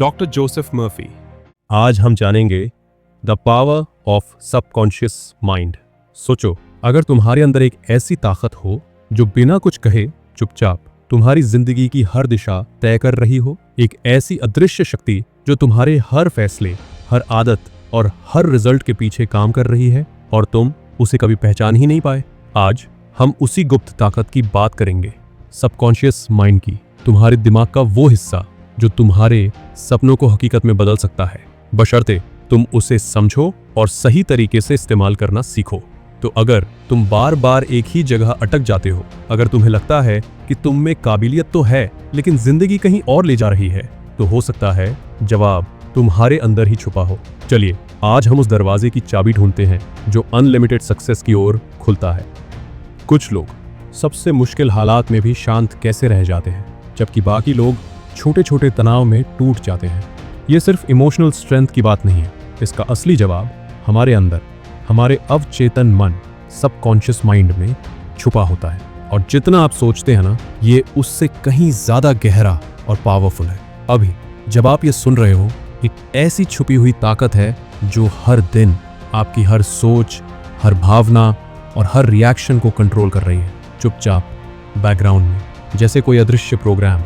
Doctor Joseph Murphy. आज हम जानेंगे the power of subconscious mind. सोचो, अगर तुम्हारे अंदर एक ऐसी ताकत हो जो बिना कुछ कहे चुपचाप तुम्हारी जिंदगी की हर दिशा तय कर रही हो, एक ऐसी अदृश्य शक्ति जो तुम्हारे हर फैसले, हर आदत और हर रिजल्ट के पीछे काम कर रही है और तुम उसे कभी पहचान ही नहीं पाए। आज हम उसी गुप्त ताकत की बात करेंगे, सबकॉन्शियस माइंड की, तुम्हारे दिमाग का वो हिस्सा जो तुम्हारे सपनों को हकीकत में बदल सकता है, बशर्ते तुम उसे समझो और सही तरीके से इस्तेमाल करना सीखो। तो अगर तुम बार बार एक ही जगह अटक जाते हो, अगर तुम्हें लगता है कि तुम में काबिलियत तो है लेकिन जिंदगी कहीं और ले जा रही है, तो हो सकता है जवाब तुम्हारे अंदर ही छुपा हो। चलिए आज हम उस दरवाजे की चाबी ढूंढते हैं जो अनलिमिटेड सक्सेस की ओर खुलता है। कुछ लोग सबसे मुश्किल हालात में भी शांत कैसे रह जाते हैं, जबकि बाकी लोग छोटे छोटे तनाव में टूट जाते हैं। ये सिर्फ इमोशनल स्ट्रेंथ की बात नहीं है, इसका असली जवाब हमारे अंदर, हमारे अवचेतन मन, सबकॉन्शियस माइंड में छुपा होता है। और जितना आप सोचते हैं ना, ये उससे कहीं ज्यादा गहरा और पावरफुल है। अभी जब आप ये सुन रहे हो, एक ऐसी छुपी हुई ताकत है जो हर दिन आपकी हर सोच, हर भावना और हर रिएक्शन को कंट्रोल कर रही है, चुपचाप बैकग्राउंड में, जैसे कोई अदृश्य प्रोग्राम।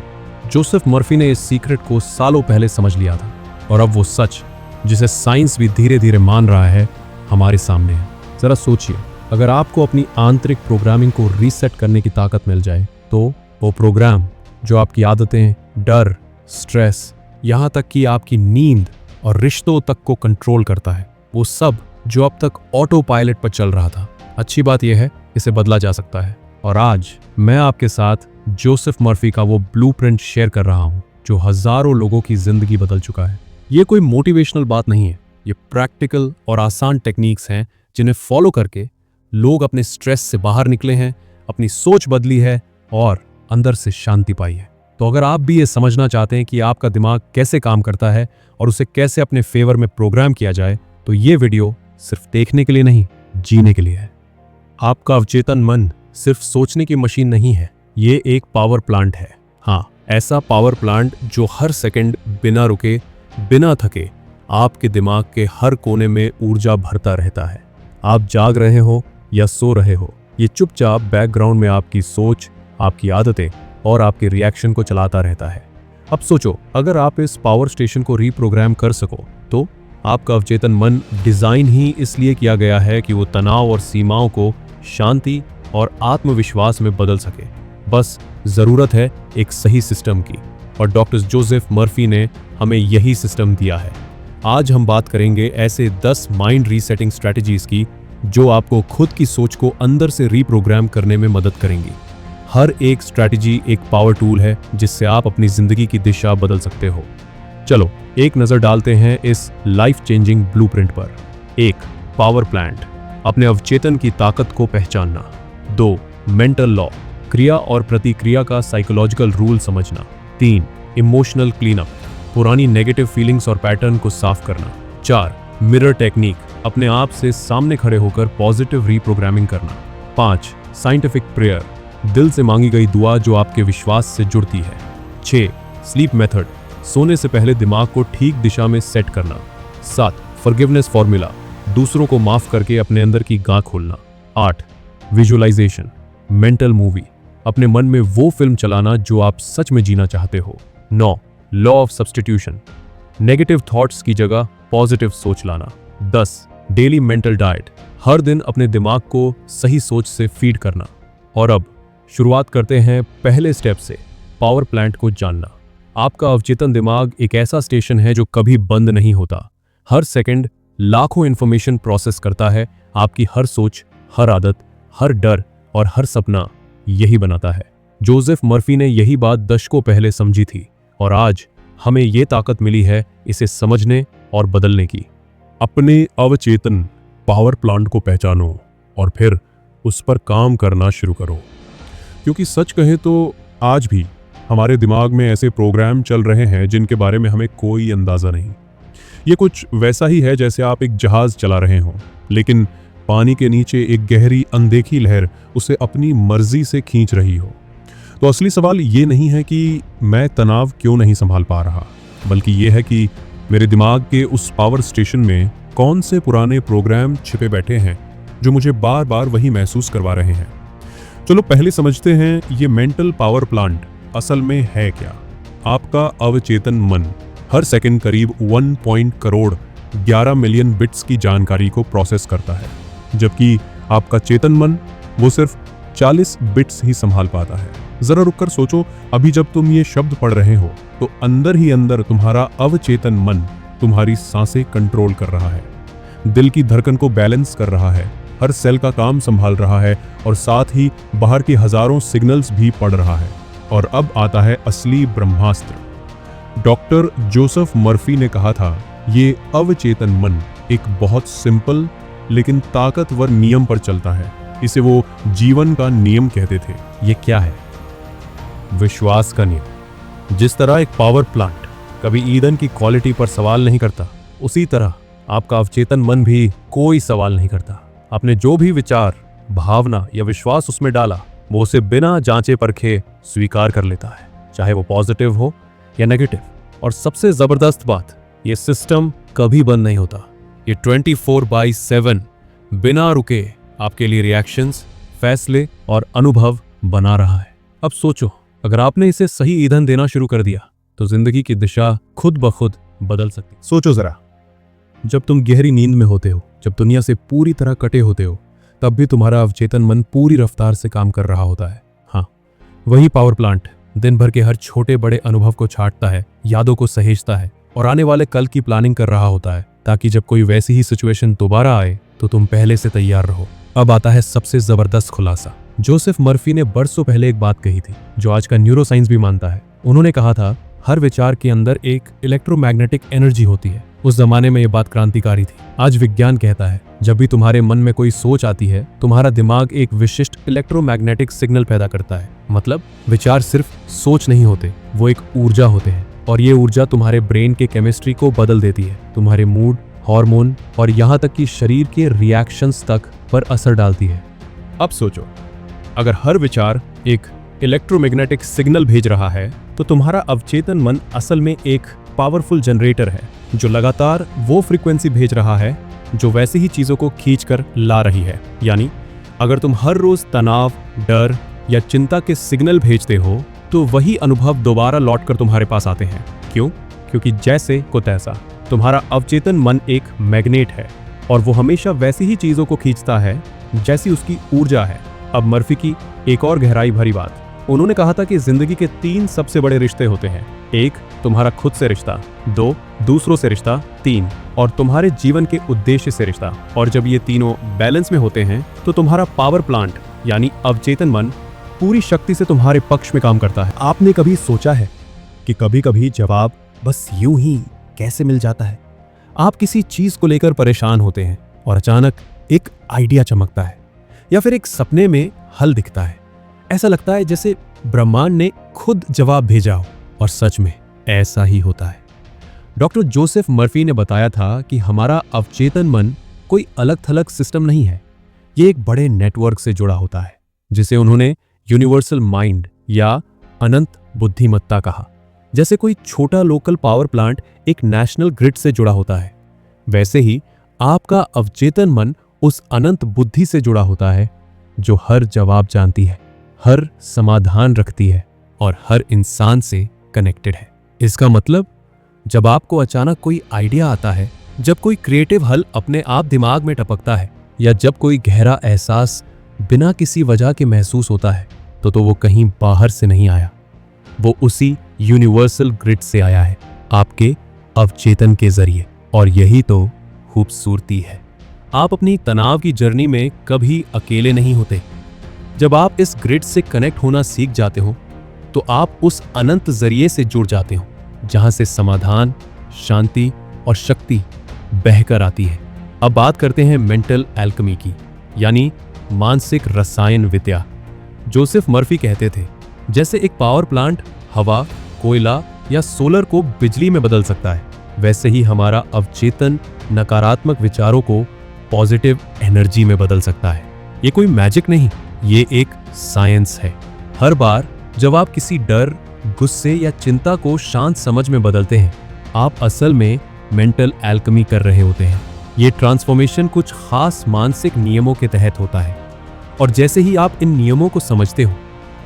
जोसेफ मर्फी ने इस सीक्रेट को सालों पहले समझ लिया था और अब वो सच, जिसे साइंस भी धीरे धीरे मान रहा है, हमारे सामने है। जरा सोचिए, अगर आपको अपनी आंतरिक प्रोग्रामिंग को रीसेट करने की ताकत मिल जाए, तो वो प्रोग्राम जो आपकी आदतें, डर, स्ट्रेस, यहाँ तक कि आपकी नींद और रिश्तों तक को कंट्रोल करता है, वो सब जो अब तक ऑटो पायलट पर चल रहा था, अच्छी बात यह है इसे बदला जा सकता है। और आज मैं आपके साथ जोसेफ मर्फी का वो ब्लूप्रिंट शेयर कर रहा हूं जो हजारों लोगों की जिंदगी बदल चुका है। ये कोई मोटिवेशनल बात नहीं है, ये प्रैक्टिकल और आसान टेक्निक्स हैं जिन्हें फॉलो करके लोग अपने स्ट्रेस से बाहर निकले हैं, अपनी सोच बदली है और अंदर से शांति पाई है। तो अगर आप भी ये समझना चाहते हैं कि आपका दिमाग कैसे काम करता है और उसे कैसे अपने फेवर में प्रोग्राम किया जाए, तो ये वीडियो सिर्फ देखने के लिए नहीं, जीने के लिए है। आपका अवचेतन मन सिर्फ सोचने की मशीन नहीं है, ये एक पावर प्लांट है। हाँ, ऐसा पावर प्लांट जो हर सेकंड बिना रुके, बिना थके आपके दिमाग के हर कोने में ऊर्जा भरता रहता है। आप जाग रहे हो या सो रहे हो, ये चुपचाप बैकग्राउंड में आपकी सोच, आपकी आदतें और आपके रिएक्शन को चलाता रहता है। अब सोचो, अगर आप इस पावर स्टेशन को रीप्रोग्राम कर सको, तो आपका अवचेतन मन डिजाइन ही इसलिए किया गया है कि वो तनाव और सीमाओं को शांति और आत्मविश्वास में बदल सके। बस जरूरत है एक सही सिस्टम की, और डॉक्टर जोसेफ मर्फी ने हमें यही सिस्टम दिया है। आज हम बात करेंगे ऐसे 10 माइंड रीसेटिंग स्ट्रैटेजीज की जो आपको खुद की सोच को अंदर से रीप्रोग्राम करने में मदद करेंगी। हर एक स्ट्रैटेजी एक पावर टूल है जिससे आप अपनी जिंदगी की दिशा बदल सकते हो। चलो एक नजर डालते हैं इस लाइफ चेंजिंग ब्लूप्रिंट पर। 1. पावर प्लांट, अपने अवचेतन की ताकत को पहचानना। 2. मेंटल लॉ, क्रिया और प्रतिक्रिया का साइकोलॉजिकल रूल समझना। 3. इमोशनल क्लीनअप, पुरानी नेगेटिव फीलिंग्स और पैटर्न को साफ करना। 4. मिरर टेक्निक, अपने आप से सामने खड़े होकर पॉजिटिव रीप्रोग्रामिंग करना। 5. साइंटिफिक प्रेयर, दिल से मांगी गई दुआ जो आपके विश्वास से जुड़ती है। 6. स्लीप मेथड, सोने से पहले दिमाग को ठीक दिशा में सेट करना। 7. फॉरगिवनेस फॉर्मूला, दूसरों को माफ करके अपने अंदर की गांठ खोलना। 8. विजुअलाइजेशन, मेंटल मूवी, अपने मन में वो फिल्म चलाना जो आप सच में जीना चाहते हो। 9. Law of substitution, negative thoughts की जगह पॉजिटिव सोच लाना। 10. डेली मेंटल डाइट, हर दिन अपने दिमाग को सही सोच से फीड करना। और अब शुरुआत करते हैं पहले स्टेप से, पावर प्लांट को जानना। आपका अवचेतन दिमाग एक ऐसा स्टेशन है जो कभी बंद नहीं होता। हर सेकंड लाखों इंफॉर्मेशन प्रोसेस करता है। आपकी हर सोच, हर आदत, हर डर और हर सपना यही बनाता है। जोसेफ मर्फी ने यही बात दशकों पहले समझी थी और आज हमें ये ताकत मिली है इसे समझने और बदलने की। अपने अवचेतन पावर प्लांट को पहचानो और फिर उस पर काम करना शुरू करो, क्योंकि सच कहें तो आज भी हमारे दिमाग में ऐसे प्रोग्राम चल रहे हैं जिनके बारे में हमें कोई अंदाजा नहीं। ये कुछ वैसा ही है जैसे आप एक जहाज चला रहे हो, लेकिन पानी के नीचे एक गहरी अनदेखी लहर उसे अपनी मर्जी से खींच रही हो। तो असली सवाल ये नहीं है कि मैं तनाव क्यों नहीं संभाल पा रहा, बल्कि ये है कि मेरे दिमाग के उस पावर स्टेशन में कौन से पुराने प्रोग्राम छिपे बैठे हैं जो मुझे बार बार वही महसूस करवा रहे हैं। चलो पहले समझते हैं ये मेंटल पावर प्लांट असल में है क्या। आपका अवचेतन मन हर सेकंड करीब 1 करोड़ 11 मिलियन बिट्स की जानकारी को प्रोसेस करता है, जबकि आपका चेतन मन वो सिर्फ 40 बिट्स ही संभाल पाता है। जरा रुककर सोचो, अभी जब तुम ये शब्द पढ़ रहे हो तो अंदर ही अंदर तुम्हारा अवचेतन मन तुम्हारी सांसें कंट्रोल कर रहा है, दिल की धड़कन को बैलेंस कर रहा है, हर सेल का काम संभाल रहा है और साथ ही बाहर के हजारों सिग्नल्स भी पढ़ रहा है। और अब आता है असली ब्रह्मास्त्र। डॉक्टर जोसेफ मर्फी ने कहा था, ये अवचेतन मन एक बहुत सिंपल लेकिन ताकतवर नियम पर चलता है। इसे वो जीवन का नियम कहते थे। ये क्या है? विश्वास का नियम। जिस तरह एक पावर प्लांट कभी ईंधन की क्वालिटी पर सवाल नहीं करता, उसी तरह आपका अवचेतन मन भी कोई सवाल नहीं करता। आपने जो भी विचार, भावना या विश्वास उसमें डाला, वो उसे बिना जांचे परखे स्वीकार कर लेता है, चाहे वो पॉजिटिव हो या नेगेटिव। और सबसे जबरदस्त बात, ये सिस्टम कभी बंद नहीं होता। ये 24/7 बिना रुके आपके लिए रिएक्शंस, फैसले और अनुभव बना रहा है। अब सोचो, अगर आपने इसे सही ईंधन देना शुरू कर दिया तो जिंदगी की दिशा खुद ब खुद बदल सकती। सोचो जरा, जब तुम गहरी नींद में होते हो, जब दुनिया से पूरी तरह कटे होते हो, तब भी तुम्हारा अवचेतन मन पूरी रफ्तार से काम कर रहा होता है। हाँ, वही पावर प्लांट दिन भर के हर छोटे बड़े अनुभव को छांटता है, यादों को सहेजता है और आने वाले कल की प्लानिंग कर रहा होता है, ताकि जब कोई वैसी ही सिचुएशन दोबारा आए तो तुम पहले से तैयार रहो। अब आता है सबसे जबरदस्त खुलासा। जोसेफ मर्फी ने बरसों पहले एक बात कही थी, जो आज का न्यूरोसाइंस भी मानता है। उन्होंने कहा था, हर विचार के अंदर एक इलेक्ट्रोमैग्नेटिक एनर्जी होती है। उस जमाने में ये बात क्रांतिकारी थी। आज विज्ञान कहता है, जब भी तुम्हारे मन में कोई सोच आती है, तुम्हारा दिमाग एक विशिष्ट इलेक्ट्रोमैग्नेटिक सिग्नल पैदा करता है। मतलब विचार सिर्फ सोच नहीं होते, वो एक ऊर्जा होते हैं और ये ऊर्जा तुम्हारे ब्रेन के केमिस्ट्री को बदल देती है, तुम्हारे मूड, हार्मोन और यहाँ तक कि शरीर के रिएक्शंस तक पर असर डालती है। अब सोचो, अगर हर विचार एक इलेक्ट्रोमैग्नेटिक सिग्नल भेज रहा है, तो तुम्हारा अवचेतन मन असल में एक पावरफुल जनरेटर है, जो लगातार वो फ्रीक्वेंसी भेज रहा है जो वैसी ही चीजों को खींच कर ला रही है। यानी अगर तुम हर रोज तनाव, डर या चिंता के सिग्नल भेजते हो, तो वही अनुभव दोबारा लौटकर तुम्हारे पास आते हैं। क्यों? क्योंकि जैसे को तैसा तुम्हारा अवचेतन मन एक मैग्नेट है और वो हमेशा वैसी ही चीजों को खींचता है जैसी उसकी ऊर्जा है। अब मर्फी की एक और गहराई भरी बात। उन्होंने कहा था कि जिंदगी के 3 सबसे बड़े रिश्ते होते हैं। 1 तुम्हारा खुद से रिश्ता, 2 दूसरों से रिश्ता, 3 और तुम्हारे जीवन के उद्देश्य से रिश्ता। और जब ये तीनों बैलेंस में होते हैं तो तुम्हारा पावर प्लांट यानी अवचेतन मन पूरी शक्ति से तुम्हारे पक्ष में काम करता है। आपने कभी सोचा है कि कभी कभी जवाब बस यूं ही कैसे मिल जाता है? आप किसी चीज को लेकर परेशान होते हैं और अचानक एक आइडिया चमकता है, या फिर एक सपने में हल दिखता है। ऐसा लगता है जैसे ब्रह्मांड ने खुद जवाब भेजा हो, और सच में ऐसा ही होता है। डॉक्टर जोसेफ मर्फी ने बताया था कि हमारा अवचेतन मन कोई अलग थलग सिस्टम नहीं है, ये एक बड़े नेटवर्क से जुड़ा होता है, जिसे उन्होंने यूनिवर्सल माइंड या अनंत बुद्धिमत्ता कहा। जैसे कोई छोटा लोकल पावर प्लांट एक नेशनल ग्रिड से जुड़ा होता है, वैसे ही आपका अवचेतन मन उस अनंत बुद्धि से जुड़ा होता है, जो हर जवाब जानती है, हर समाधान रखती है और हर इंसान से कनेक्टेड है। इसका मतलब जब आपको अचानक कोई आइडिया आता है, जब कोई क्रिएटिव हल अपने आप दिमाग में टपकता है, या जब कोई गहरा एहसास बिना किसी वजह के महसूस होता है, तो वो कहीं बाहर से नहीं आया, वो उसी यूनिवर्सल ग्रिड से आया है, आपके अवचेतन के जरिए। और यही तो खूबसूरती है। आप अपनी तनाव की जर्नी में कभी अकेले नहीं होते। जब आप इस ग्रिड से कनेक्ट होना सीख जाते हो, तो आप उस अनंत जरिए से जुड़ जाते हो, जहां से समाधान, शांति और शक्ति बहकर आती है। अब बात करते हैं मेंटल एल्केमी की, यानी मानसिक रसायन विद्या। जोसेफ मर्फी कहते थे, जैसे एक पावर प्लांट हवा, कोयला या सोलर को बिजली में बदल सकता है, वैसे ही हमारा अवचेतन नकारात्मक विचारों को पॉजिटिव एनर्जी में बदल सकता है। ये कोई मैजिक नहीं, ये एक साइंस है। हर बार जब आप किसी डर, गुस्से या चिंता को शांत समझ में बदलते हैं, आप असल में मेंटल एल्केमी कर रहे होते हैं। ये ट्रांसफॉर्मेशन कुछ खास मानसिक नियमों के तहत होता है, और जैसे ही आप इन नियमों को समझते हो,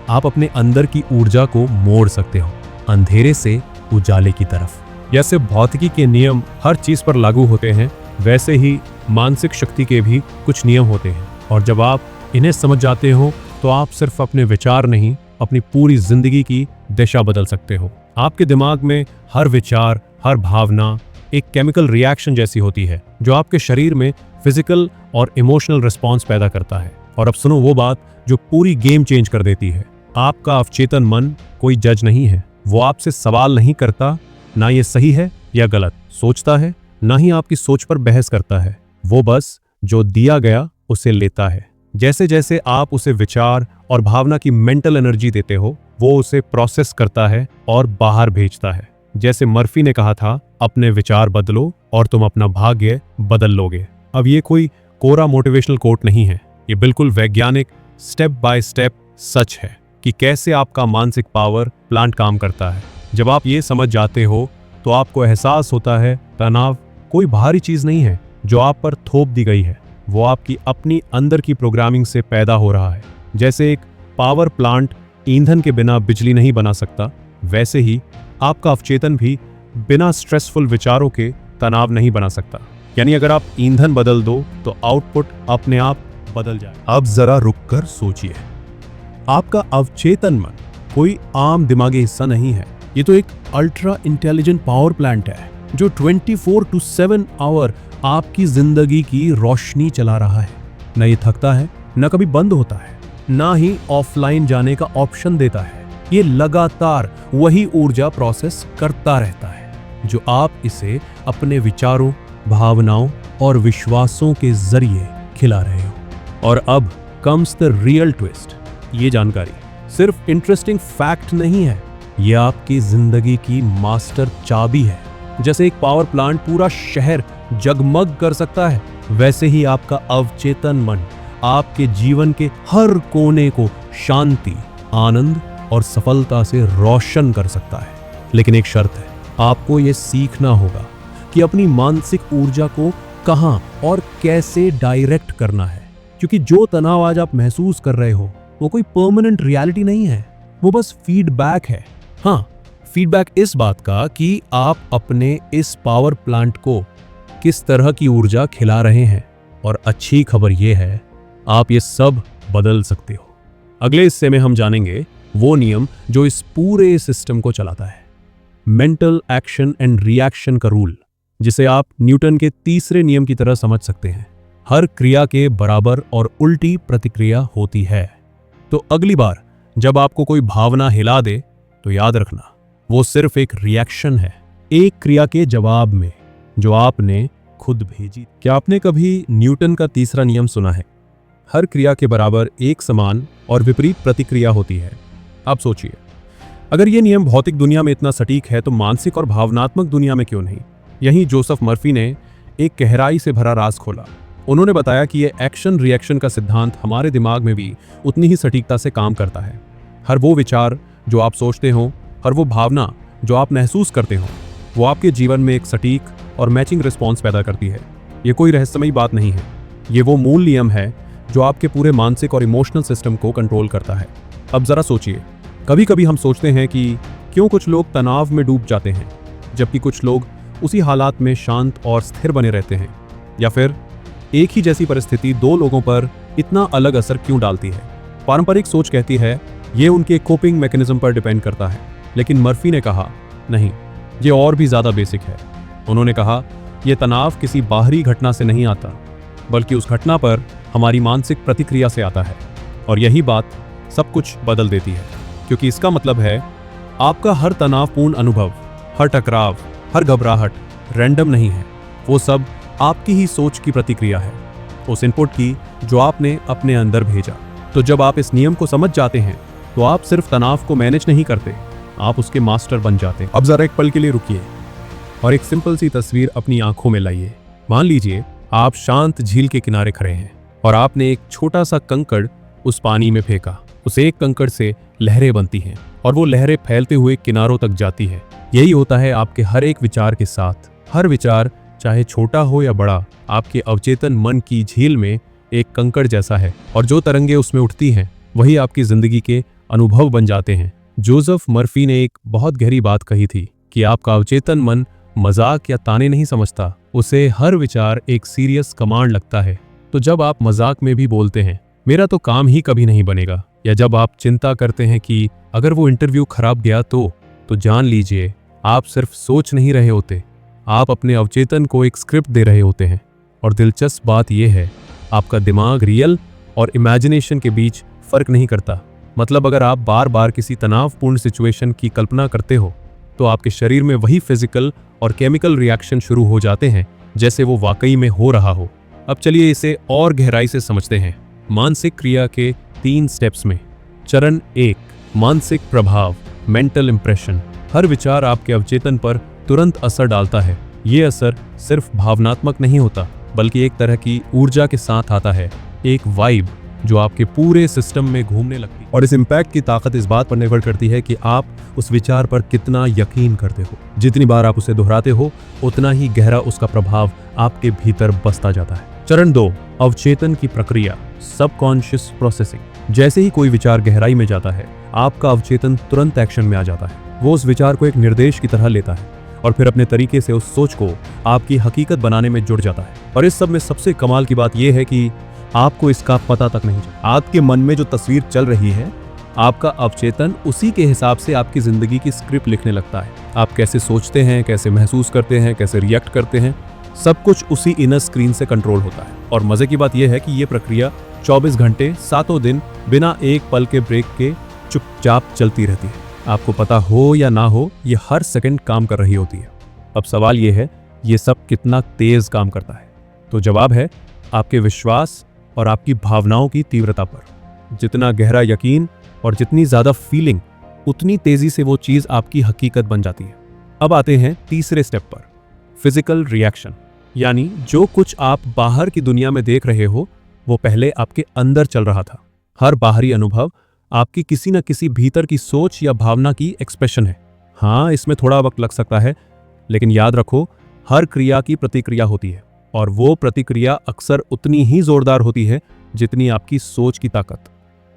आप अपने अंदर की ऊर्जा को मोड़ सकते हो, अंधेरे से उजाले की तरफ। जैसे भौतिकी के नियम हर चीज पर लागू होते हैं, वैसे ही मानसिक शक्ति के भी कुछ नियम होते हैं, और जब आप इन्हें समझ जाते हो तो आप सिर्फ अपने विचार नहीं, अपनी पूरी जिंदगी की दिशा बदल सकते हो। आपके दिमाग में हर विचार, हर भावना एक केमिकल रिएक्शन जैसी होती है, जो आपके शरीर में फिजिकल और इमोशनल रिस्पॉन्स पैदा करता है। और अब सुनो वो बात जो पूरी गेम चेंज कर देती है। आपका अवचेतन मन कोई जज नहीं है। वो आपसे सवाल नहीं करता, ना ये सही है या गलत सोचता है, ना ही आपकी सोच पर बहस करता है। वो बस जो दिया गया उसे लेता है। जैसे जैसे आप उसे विचार और भावना की मेंटल एनर्जी देते हो, वो उसे प्रोसेस करता है और बाहर भेजता है। जैसे मर्फी ने कहा था, अपने विचार बदलो और तुम अपना भाग्य बदल लोगे। अब ये कोई कोरा मोटिवेशनल कोट नहीं है, ये बिल्कुल वैज्ञानिक स्टेप बाय स्टेप सच है कि कैसे आपका मानसिक पावर प्लांट काम करता है। जब आप ये समझ जाते हो तो आपको एहसास होता है तनाव कोई बाहरी चीज नहीं है जो आप पर थोप दी गई है, वो आपकी अपनी अंदर की प्रोग्रामिंग से पैदा हो रहा है। जैसे एक पावर प्लांट ईंधन के बिना बिजली नहीं बना सकता, वैसे ही आपका अवचेतन भी बिना स्ट्रेसफुल विचारों के तनाव नहीं बना सकता। यानी अगर आप ईंधन बदल दो तो आउटपुट अपने आप बदल जाए। अब जरा रुककर सोचिए, आपका अवचेतन मन कोई आम दिमागी हिस्सा नहीं है, ये तो एक अल्ट्रा इंटेलिजेंट पावर प्लांट है जो 24/7 आवर आपकी जिंदगी की रोशनी चला रहा है। न ये थकता है, न कभी बंद होता है, ना ही ऑफलाइन जाने का ऑप्शन देता है। ये लगातार वही ऊर्जा प्रोसेस करता रहता है जो आप इसे अपने विचारों, भावनाओं और विश्वासों के जरिए खिला रहे हो। और अब कम्स द रियल ट्विस्ट। ये जानकारी सिर्फ इंटरेस्टिंग फैक्ट नहीं है, ये आपकी जिंदगी की मास्टर चाबी है। जैसे एक पावर प्लांट पूरा शहर जगमग कर सकता है, वैसे ही आपका अवचेतन मन आपके जीवन के हर कोने को शांति, आनंद और सफलता से रोशन कर सकता है। लेकिन एक शर्त है, आपको यह सीखना होगा कि अपनी मानसिक ऊर्जा को कहां और कैसे डायरेक्ट करना है। क्योंकि जो तनाव आज आप महसूस कर रहे हो वो कोई परमानेंट रियलिटी नहीं है, वो बस फीडबैक है। हाँ, फीडबैक इस बात का कि आप अपने इस पावर प्लांट को किस तरह की ऊर्जा खिला रहे हैं। और अच्छी खबर यह है, आप ये सब बदल सकते हो। अगले हिस्से में हम जानेंगे वो नियम जो इस पूरे सिस्टम को चलाता है, मेंटल एक्शन एंड रिएक्शन का रूल, जिसे आप न्यूटन के तीसरे नियम की तरह समझ सकते हैं। हर क्रिया के बराबर और उल्टी प्रतिक्रिया होती है। तो अगली बार जब आपको कोई भावना हिला दे तो याद रखना, वो सिर्फ एक रिएक्शन है, एक क्रिया के जवाब में जो आपने खुद भेजी। क्या आपने कभी न्यूटन का तीसरा नियम सुना है? हर क्रिया के बराबर एक समान और विपरीत प्रतिक्रिया होती है। आप सोचिए, अगर यह नियम भौतिक दुनिया में इतना सटीक है तो मानसिक और भावनात्मक दुनिया में क्यों नहीं? यहीं जोसेफ मर्फी ने एक गहराई से भरा राज खोला। उन्होंने बताया कि यह एक्शन रिएक्शन का सिद्धांत हमारे दिमाग में भी उतनी ही सटीकता से काम करता है। हर वो विचार जो आप सोचते हो, हर वो भावना जो आप महसूस करते हो, वो आपके जीवन में एक सटीक और मैचिंग रिस्पॉन्स पैदा करती है। ये कोई रहस्यमयी बात नहीं है, ये वो मूल नियम है जो आपके पूरे मानसिक और इमोशनल सिस्टम को कंट्रोल करता है। अब जरा सोचिए, कभी कभी हम सोचते हैं कि क्यों कुछ लोग तनाव में डूब जाते हैं जबकि कुछ लोग उसी हालात में शांत और स्थिर बने रहते हैं, या फिर एक ही जैसी परिस्थिति दो लोगों पर इतना अलग असर क्यों डालती है। पारंपरिक सोच कहती है ये उनके कोपिंग मैकेनिज्म पर डिपेंड करता है, लेकिन मर्फी ने कहा नहीं, ये और भी ज्यादा बेसिक है। उन्होंने कहा यह तनाव किसी बाहरी घटना से नहीं आता, बल्कि उस घटना पर हमारी मानसिक प्रतिक्रिया से आता है। और यही बात सब कुछ बदल देती है, क्योंकि इसका मतलब है आपका हर तनावपूर्ण अनुभव, हर टकराव, हर घबराहट रैंडम नहीं है, वो सब आपकी ही सोच की प्रतिक्रिया है, उस इनपुट की जो आपने अपने अंदर भेजा। तो जब आप इस नियम को समझ जाते हैं तो आप सिर्फ तनाव को मैनेज नहीं करते, आप उसके मास्टर बन जाते हैं। अब जरा एक पल के लिए रुकिए और एक सिंपल सी तस्वीर अपनी आंखों में लाइए। मान लीजिए आप शांत झील के किनारे खड़े हैं और आपने एक छोटा सा कंकड़ उस पानी में फेंका। उस एक कंकड़ से लहरें बनती हैं और वो लहरें फैलते हुए किनारों तक जाती है। यही होता है आपके हर एक विचार के साथ। हर विचार, चाहे छोटा हो या बड़ा, आपके अवचेतन मन की झील में एक कंकड़ जैसा है, और जो तरंगे उसमें उठती हैं वही आपकी जिंदगी के अनुभव बन जाते हैं। जोसेफ मर्फी ने एक बहुत गहरी बात कही थी कि आपका अवचेतन मन मजाक या ताने नहीं समझता, उसे हर विचार एक सीरियस कमांड लगता है। तो जब आप मजाक में भी बोलते हैं मेरा तो काम ही कभी नहीं बनेगा, या जब आप चिंता करते हैं कि अगर वो इंटरव्यू खराब गया तो जान लीजिए आप सिर्फ सोच नहीं रहे होते, आप अपने अवचेतन को एक स्क्रिप्ट दे रहे होते हैं। और दिलचस्प बात यह है, आपका दिमाग रियल और इमेजिनेशन के बीच फर्क नहीं करता। मतलब अगर आप बार बार किसी तनावपूर्ण सिचुएशन की कल्पना करते हो तो आपके शरीर में वही फिजिकल और केमिकल रिएक्शन शुरू हो जाते हैं जैसे वो वाकई में हो रहा हो। अब चलिए इसे और गहराई से समझते हैं। मानसिक क्रिया के 3 स्टेप्स में। चरण 1, मानसिक प्रभाव, मेंटल इंप्रेशन। हर विचार आपके अवचेतन पर तुरंत असर डालता है। ये असर सिर्फ भावनात्मक नहीं होता, बल्कि एक तरह की ऊर्जा के साथ आता है, एक वाइब जो आपके पूरे सिस्टम में घूमने लगती है। और इस इम्पैक्ट की ताकत इस बात पर निर्भर करती है कि आप उस विचार पर कितना यकीन करते हो। जितनी बार आप उसे दोहराते हो उतना ही गहरा उसका प्रभाव आपके भीतर बसता जाता है। चरण 2, अवचेतन की प्रक्रिया, सबकॉन्शियस प्रोसेसिंग। जैसे ही कोई विचार गहराई में जाता है आपका अवचेतन तुरंत एक्शन में आ जाता है। वो उस विचार को एक निर्देश की तरह लेता है और फिर अपने तरीके से उस सोच को आपकी हकीकत बनाने में जुड़ जाता है। और इस सब में सबसे कमाल की बात यह है कि आपको इसका पता तक नहीं चलता। आपके मन में जो तस्वीर चल रही है, आपका अवचेतन उसी के हिसाब से आपकी जिंदगी की स्क्रिप्ट लिखने लगता है। आप कैसे सोचते हैं, कैसे महसूस करते हैं, कैसे रिएक्ट करते हैं, सब कुछ उसी इनर स्क्रीन से कंट्रोल होता है। और मजे की बात यह है कि यह प्रक्रिया 24 घंटे 7 दिन बिना एक पल के ब्रेक के चुपचाप चलती रहती है। आपको पता हो या ना हो, ये हर सेकंड काम कर रही होती है। अब सवाल यह है, ये सब कितना तेज काम करता है? तो जवाब है आपके विश्वास और आपकी भावनाओं की तीव्रता पर। जितना गहरा यकीन और जितनी ज्यादा फीलिंग, उतनी तेजी से वो चीज आपकी हकीकत बन जाती है। अब आते हैं तीसरे स्टेप पर, फिजिकल रिएक्शन। यानी जो कुछ आप बाहर की दुनिया में देख रहे हो वो पहले आपके अंदर चल रहा था। हर बाहरी अनुभव आपकी किसी न किसी भीतर की सोच या भावना की एक्सप्रेशन है। हाँ, इसमें थोड़ा वक्त लग सकता है, लेकिन याद रखो हर क्रिया की प्रतिक्रिया होती है, और वो प्रतिक्रिया अक्सर उतनी ही जोरदार होती है जितनी आपकी सोच की ताकत।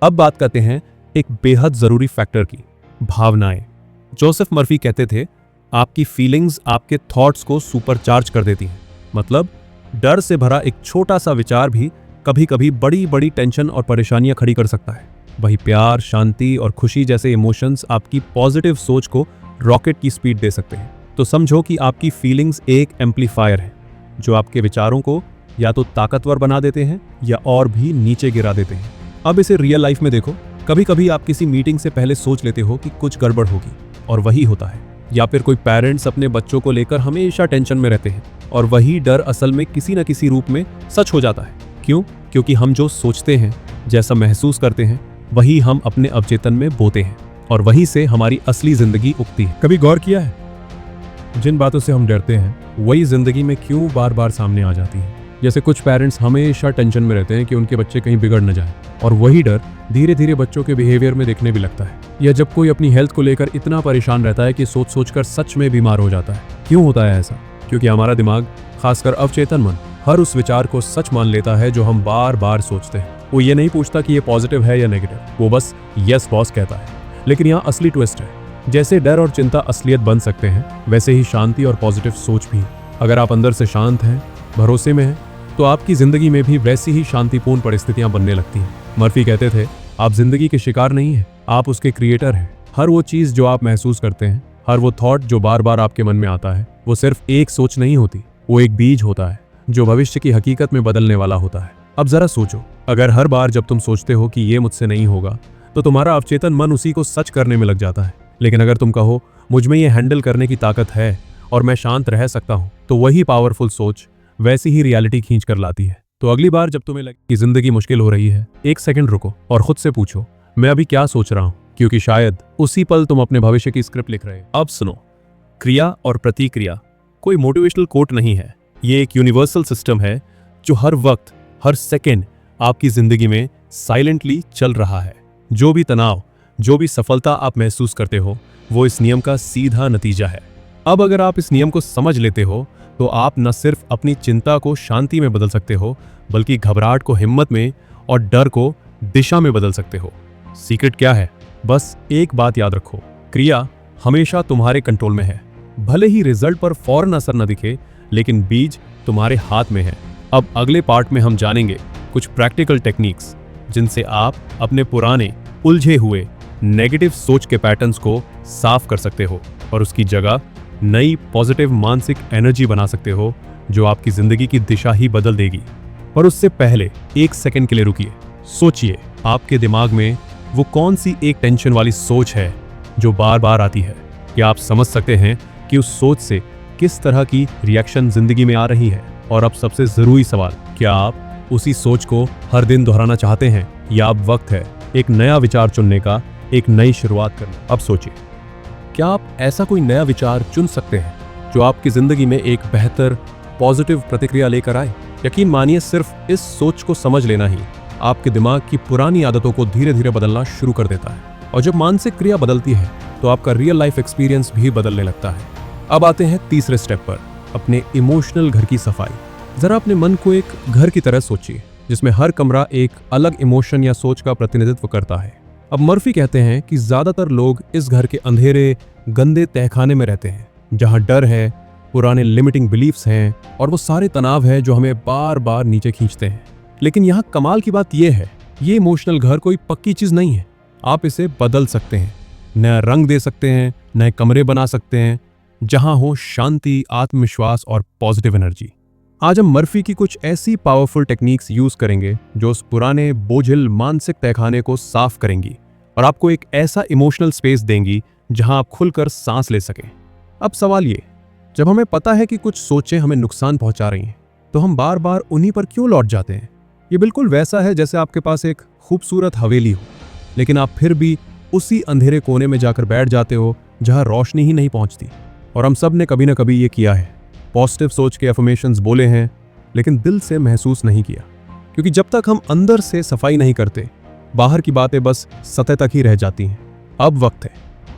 अब बात करते हैं एक बेहद जरूरी फैक्टर की, भावनाएं। जोसेफ मर्फी कहते थे, आपकी फीलिंग्स आपके थॉट्स को सुपरचार्ज कर देती हैं। मतलब डर से भरा एक छोटा सा विचार भी कभी कभी बड़ी बड़ी टेंशन और परेशानियां खड़ी कर सकता है। वही प्यार, शांति और खुशी जैसे इमोशंस आपकी पॉजिटिव सोच को रॉकेट की स्पीड दे सकते हैं। तो समझो कि आपकी फीलिंग्स एक एम्पलीफायर है जो आपके विचारों को या तो ताकतवर बना देते हैं या और भी नीचे गिरा देते हैं। अब इसे रियल लाइफ में देखो। कभी कभी आप किसी मीटिंग से पहले सोच लेते हो कि कुछ गड़बड़ होगी, और वही होता है। या फिर कोई पेरेंट्स अपने बच्चों को लेकर हमेशा टेंशन में रहते हैं, और वही डर असल में किसी न किसी रूप में सच हो जाता है। क्यों? क्योंकि हम जो सोचते हैं, जैसा महसूस करते हैं, वही हम अपने अवचेतन में बोते हैं, और वहीं से हमारी असली जिंदगी उगती है। कभी गौर किया है, जिन बातों से हम डरते हैं वही जिंदगी में क्यों बार बार सामने आ जाती है? जैसे कुछ पेरेंट्स हमेशा टेंशन में रहते हैं कि उनके बच्चे कहीं बिगड़ न जाए, और वही डर धीरे धीरे बच्चों के बिहेवियर में दिखने भी लगता है। या जब कोई अपनी हेल्थ को लेकर इतना परेशान रहता है कि सोच सोचकर सच में बीमार हो जाता है। क्यों होता है ऐसा? क्योंकि हमारा दिमाग, खासकर अवचेतन मन, हर उस विचार को सच मान लेता है जो हम बार बार सोचते हैं। वो ये नहीं पूछता कि ये पॉजिटिव है या नेगेटिव, वो बस यस बॉस कहता है। लेकिन यहाँ असली ट्विस्ट है, जैसे डर और चिंता असलियत बन सकते हैं, वैसे ही शांति और पॉजिटिव सोच भी। अगर आप अंदर से शांत हैं, भरोसे में हैं, तो आपकी जिंदगी में भी वैसी ही शांतिपूर्ण परिस्थितियां बनने लगती हैं। मर्फी कहते थे, आप जिंदगी के शिकार नहीं हैं, आप उसके क्रिएटर हैं। हर वो चीज जो आप महसूस करते हैं, हर वो थॉट जो बार बार आपके मन में आता है, वो सिर्फ एक सोच नहीं होती, वो एक बीज होता है जो भविष्य की हकीकत में बदलने वाला होता है। अब जरा सोचो, अगर हर बार जब तुम सोचते हो कि ये मुझसे नहीं होगा, तो तुम्हारा अवचेतन मन उसी को सच करने में लग जाता है। लेकिन अगर तुम कहो, मुझ में ये हैंडल करने की ताकत है और मैं शांत रह सकता हूं, तो वही पावरफुल सोच वैसी ही रियलिटी खींच कर लाती है। तो अगली बार जब तुम्हें लगे कि जिंदगी मुश्किल हो रही है, एक सेकंड रुको और खुद से पूछो, मैं अभी क्या सोच रहा हूं? क्योंकि शायद उसी पल तुम अपने भविष्य की स्क्रिप्ट लिख रहे हो। अब सुनो, क्रिया और प्रतिक्रिया कोई मोटिवेशनल कोट नहीं है, ये एक यूनिवर्सल सिस्टम है जो हर वक्त, हर सेकंड आपकी जिंदगी में साइलेंटली चल रहा है। जो भी तनाव, जो भी सफलता आप महसूस करते हो वो इस नियम का सीधा नतीजा है। अब अगर आप इस नियम को समझ लेते हो तो आप न सिर्फ अपनी चिंता को शांति में बदल सकते हो, बल्कि घबराहट को हिम्मत में और डर को दिशा में बदल सकते हो। सीक्रेट क्या है? बस एक बात याद रखो, क्रिया हमेशा तुम्हारे कंट्रोल में है। भले ही रिजल्ट पर फौरन असर न दिखे, लेकिन बीज तुम्हारे हाथ में है। अब अगले पार्ट में हम जानेंगे कुछ प्रैक्टिकल टेक्निक्स जिनसे आप अपने पुराने उलझे हुए नेगेटिव सोच के पैटर्न्स को साफ कर सकते हो और उसकी जगह नई पॉजिटिव मानसिक एनर्जी बना सकते हो जो आपकी जिंदगी की दिशा ही बदल देगी। पर उससे पहले एक सेकंड के लिए रुकिए। सोचिए, आपके दिमाग में वो कौन सी एक टेंशन वाली सोच है जो बार बार आती है? क्या आप समझ सकते हैं कि उस सोच से किस तरह की रिएक्शन जिंदगी में आ रही है? और अब सबसे जरूरी सवाल, क्या आप उसी सोच को हर दिन दोहराना चाहते हैं या अब वक्त है एक नया विचार चुनने का, एक नई शुरुआत करना? अब सोचिए, क्या आप ऐसा कोई नया विचार चुन सकते हैं जो आपकी जिंदगी में एक बेहतर पॉजिटिव प्रतिक्रिया लेकर आए? यकीन मानिए, सिर्फ इस सोच को समझ लेना ही आपके दिमाग की पुरानी आदतों को धीरे धीरे बदलना शुरू कर देता है। और जब मानसिक क्रिया बदलती है तो आपका रियल लाइफ एक्सपीरियंस भी बदलने लगता है। अब आते हैं तीसरे स्टेप पर, अपने इमोशनल घर की सफाई। जरा अपने मन को एक घर की तरह सोचिए जिसमें हर कमरा एक अलग इमोशन या सोच का प्रतिनिधित्व करता है। अब मर्फी कहते हैं कि ज्यादातर लोग इस घर के अंधेरे गंदे तहखाने में रहते हैं, जहां डर है, पुराने लिमिटिंग बिलीफ्स हैं और वो सारे तनाव है जो हमें बार बार नीचे खींचते हैं। लेकिन यहाँ कमाल की बात यह है, ये इमोशनल घर कोई पक्की चीज नहीं है। आप इसे बदल सकते हैं, नया रंग दे सकते हैं, नए कमरे बना सकते हैं जहां हो शांति, आत्मविश्वास और पॉजिटिव एनर्जी। आज हम मर्फी की कुछ ऐसी पावरफुल टेक्निक्स यूज करेंगे जो उस पुराने बोझिल मानसिक तहखाने को साफ करेंगी और आपको एक ऐसा इमोशनल स्पेस देंगी जहां आप खुलकर सांस ले सकें। अब सवाल ये, जब हमें पता है कि कुछ सोचें हमें नुकसान पहुंचा रही हैं, तो हम बार बार उन्हीं पर क्यों लौट जाते हैं? ये बिल्कुल वैसा है जैसे आपके पास एक खूबसूरत हवेली हो, लेकिन आप फिर भी उसी अंधेरे कोने में जाकर बैठ जाते हो जहां रोशनी ही नहीं पहुंचती। और हम सब ने कभी ना कभी ये किया है, पॉजिटिव सोच के अफर्मेशंस बोले हैं लेकिन दिल से महसूस नहीं किया, क्योंकि जब तक हम अंदर से सफाई नहीं करते, बाहर की बातें बस सतह तक ही रह जाती हैं। अब वक्त है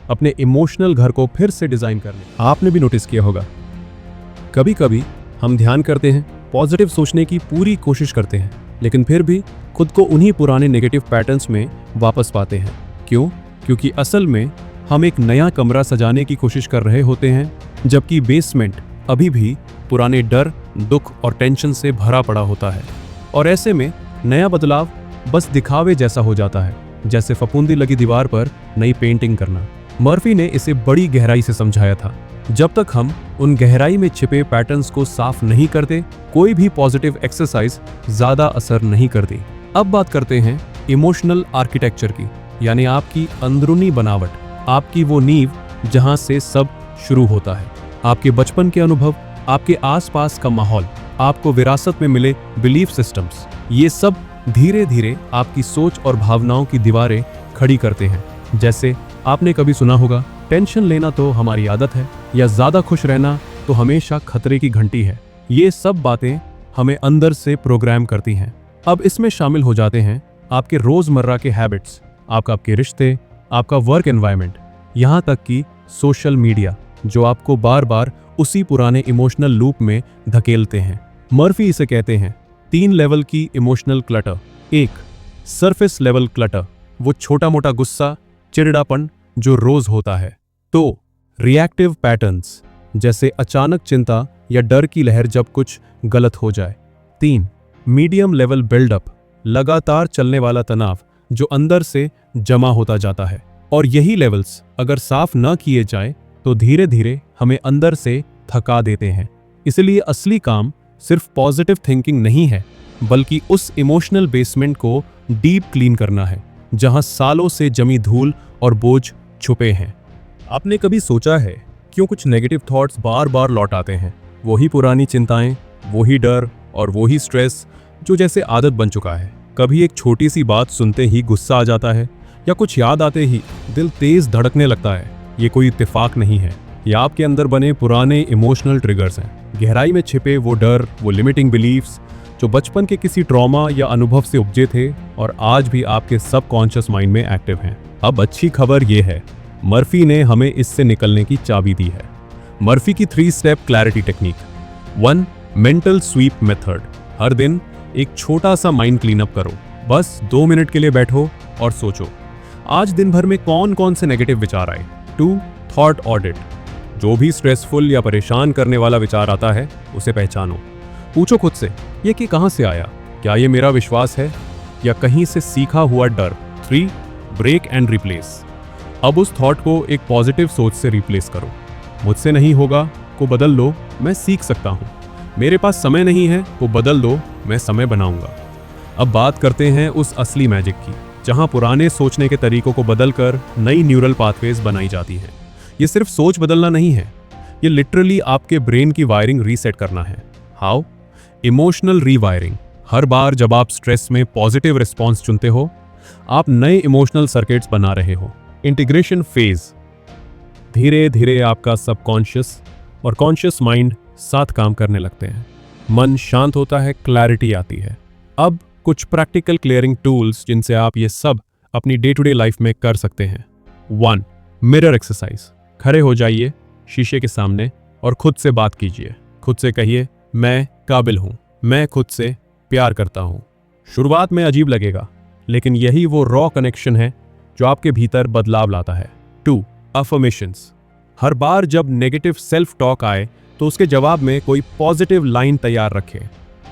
अपने इमोशनल घर को फिर से डिजाइन करने। आपने भी नोटिस किया होगा, कभी कभी हम ध्यान करते हैं, पॉजिटिव सोचने की पूरी कोशिश करते हैं, लेकिन फिर भी खुद को उन्हीं पुराने नेगेटिव पैटर्न्स में वापस पाते हैं। क्यों? क्योंकि असल में हम एक नया कमरा सजाने की कोशिश कर रहे होते हैं, जबकि बेसमेंट अभी भी पुराने डर, दुख और टेंशन से भरा पड़ा होता है। और ऐसे में नया बदलाव बस दिखावे जैसा हो जाता है, जैसे फफूंदी लगी दीवार पर नई पेंटिंग करना। मर्फी ने इसे बड़ी गहराई से समझाया था, जब तक हम उन गहराई में छिपे पैटर्न्स को साफ नहीं करते, कोई भी पॉजिटिव एक्सरसाइज ज्यादा असर नहीं करती। अब बात करते हैं इमोशनल आर्किटेक्चर की, यानी आपकी अंदरूनी बनावट, आपकी वो नींव जहां से सब शुरू होता है। आपके बचपन के अनुभव, आपके आसपास का माहौल, आपको विरासत में मिले बिलीफ सिस्टम्स, ये सब धीरे धीरे आपकी सोच और भावनाओं की दीवारें खड़ी करते हैं। जैसे आपने कभी सुना होगा, टेंशन लेना तो हमारी आदत है, या ज्यादा खुश रहना तो हमेशा खतरे की घंटी है। ये सब बातें हमें अंदर से प्रोग्राम करती हैं। अब इसमें शामिल हो जाते हैं आपके रोजमर्रा के हैबिट्स, आपके रिश्ते, आपका वर्क एनवायरनमेंट, यहाँ तक कि सोशल मीडिया, जो आपको बार बार उसी पुराने इमोशनल लूप में धकेलते हैं। मर्फी इसे कहते हैं 3 लेवल की emotional clutter. 1, surface level clutter, वो छोटा मोटा गुस्सा, चिड़चिड़ापन जो रोज होता है। 2, रिएक्टिव पैटर्न्स, जैसे अचानक चिंता या डर की लहर जब कुछ गलत हो जाए। 3, मीडियम लेवल बिल्डअप, लगातार चलने वाला तनाव जो अंदर से जमा होता जाता है। और यही लेवल्स अगर साफ न किए जाए तो धीरे धीरे हमें अंदर से थका देते हैं। इसलिए असली काम सिर्फ पॉजिटिव थिंकिंग नहीं है, बल्कि उस इमोशनल बेसमेंट को डीप क्लीन करना है जहां सालों से जमी धूल और बोझ छुपे हैं। आपने कभी सोचा है क्यों कुछ नेगेटिव थॉट्स बार बार लौट आते हैं? वही पुरानी चिंताएं, वही डर और वही स्ट्रेस जो जैसे आदत बन चुका है। कभी एक छोटी सी बात सुनते ही गुस्सा आ जाता है, या कुछ याद आते ही दिल तेज धड़कने लगता है। ये कोई इत्तेफाक नहीं है, ये आपके अंदर बने पुराने इमोशनल ट्रिगर्स हैं। गहराई में छिपे वो डर, वो लिमिटिंग बिलीफ्स जो बचपन के किसी ट्रॉमा या अनुभव से उपजे थे और आज भी आपके सबकॉन्शियस माइंड में एक्टिव हैं। अब अच्छी खबर यह है, मर्फी ने हमें इससे निकलने की चाबी दी है। मर्फी की 3 step clarity technique. 1. Mental sweep method. हर दिन एक छोटा सा माइंड क्लीनअप करो। बस 2 मिनट के लिए बैठो और सोचो, आज दिन भर में कौन कौन से नेगेटिव विचार आए। 2. Thought audit. जो भी स्ट्रेसफुल या परेशान करने वाला विचार आता है उसे पहचानो। पूछो खुद से, ये कि कहां से आया, क्या ये मेरा विश्वास है या कहीं से सीखा हुआ डर। 3. Break and replace. अब उस थॉट को एक पॉजिटिव सोच से रिप्लेस करो। मुझसे नहीं होगा को बदल लो, मैं सीख सकता हूं। मेरे पास समय नहीं है को बदल दो, मैं समय बनाऊंगा। अब बात करते हैं उस असली मैजिक की, जहां पुराने सोचने के तरीकों को बदलकर नई न्यूरल पाथवेज बनाई जाती हैं। ये सिर्फ सोच बदलना नहीं है, ये लिटरली आपके ब्रेन की वायरिंग रीसेट करना है। हाउ? Emotional rewiring. हर बार जब आप स्ट्रेस में पॉजिटिव रिस्पॉन्स चुनते हो, आप नए इमोशनल सर्किट्स बना रहे हो। Integration phase. धीरे धीरे आपका सबकॉन्शियस और कॉन्शियस माइंड साथ काम करने लगते हैं। मन शांत होता है, क्लैरिटी आती है। अब कुछ प्रैक्टिकल क्लियरिंग टूल्स जिनसे आप ये सब अपनी डे टू डे लाइफ में कर सकते हैं। 1. Mirror exercise. खड़े हो जाइए शीशे के सामने और खुद से बात कीजिए। खुद से कहिए, मैं काबिल हूं, मैं खुद से प्यार करता हूं। शुरुआत में अजीब लगेगा, लेकिन यही वो रॉ कनेक्शन है जो आपके भीतर बदलाव लाता है। 2. अफर्मेशंस। हर बार जब नेगेटिव सेल्फ टॉक आए तो उसके जवाब में कोई पॉजिटिव लाइन तैयार रखें।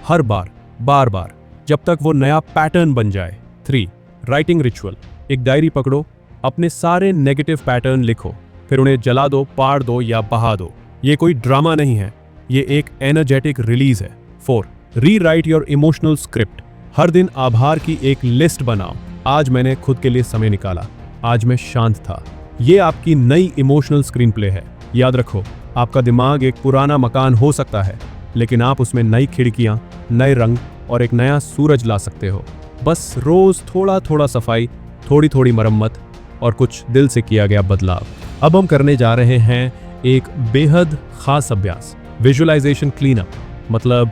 हर बार, बार बार, जब तक वो नया पैटर्न बन जाए। 3. Writing ritual. एक डायरी पकड़ो, अपने सारे नेगेटिव पैटर्न लिखो, फिर उन्हें जला दो, पाड़ दो या बहा दो। ये कोई ड्रामा नहीं है, ये एक एनर्जेटिक रिलीज है। 4. Rewrite your emotional script. हर दिन आभार की एक लिस्ट बनाओ। आज मैंने खुद के लिए समय निकाला, आज मैं शांत था। ये आपकी नई इमोशनल स्क्रीन प्ले है। याद रखो, आपका दिमाग एक पुराना मकान हो सकता है, लेकिन आप उसमें नई खिड़कियां, नए रंग और एक नया सूरज ला सकते हो। बस रोज थोड़ा थोड़ा सफाई, थोड़ी थोड़ी मरम्मत और कुछ दिल से किया गया बदलाव। अब हम करने जा रहे हैं एक बेहद खास अभ्यास, विजुअलाइजेशन क्लीनअप। मतलब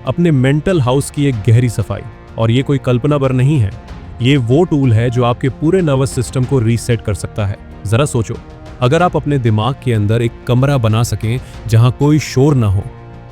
अपने मेंटल हाउस की एक गहरी सफाई। और ये कोई कल्पना भर नहीं है, ये वो टूल है जो आपके पूरे नर्वस सिस्टम को रीसेट कर सकता है। जरा सोचो, अगर आप अपने दिमाग के अंदर एक कमरा बना सकें जहां कोई शोर ना हो,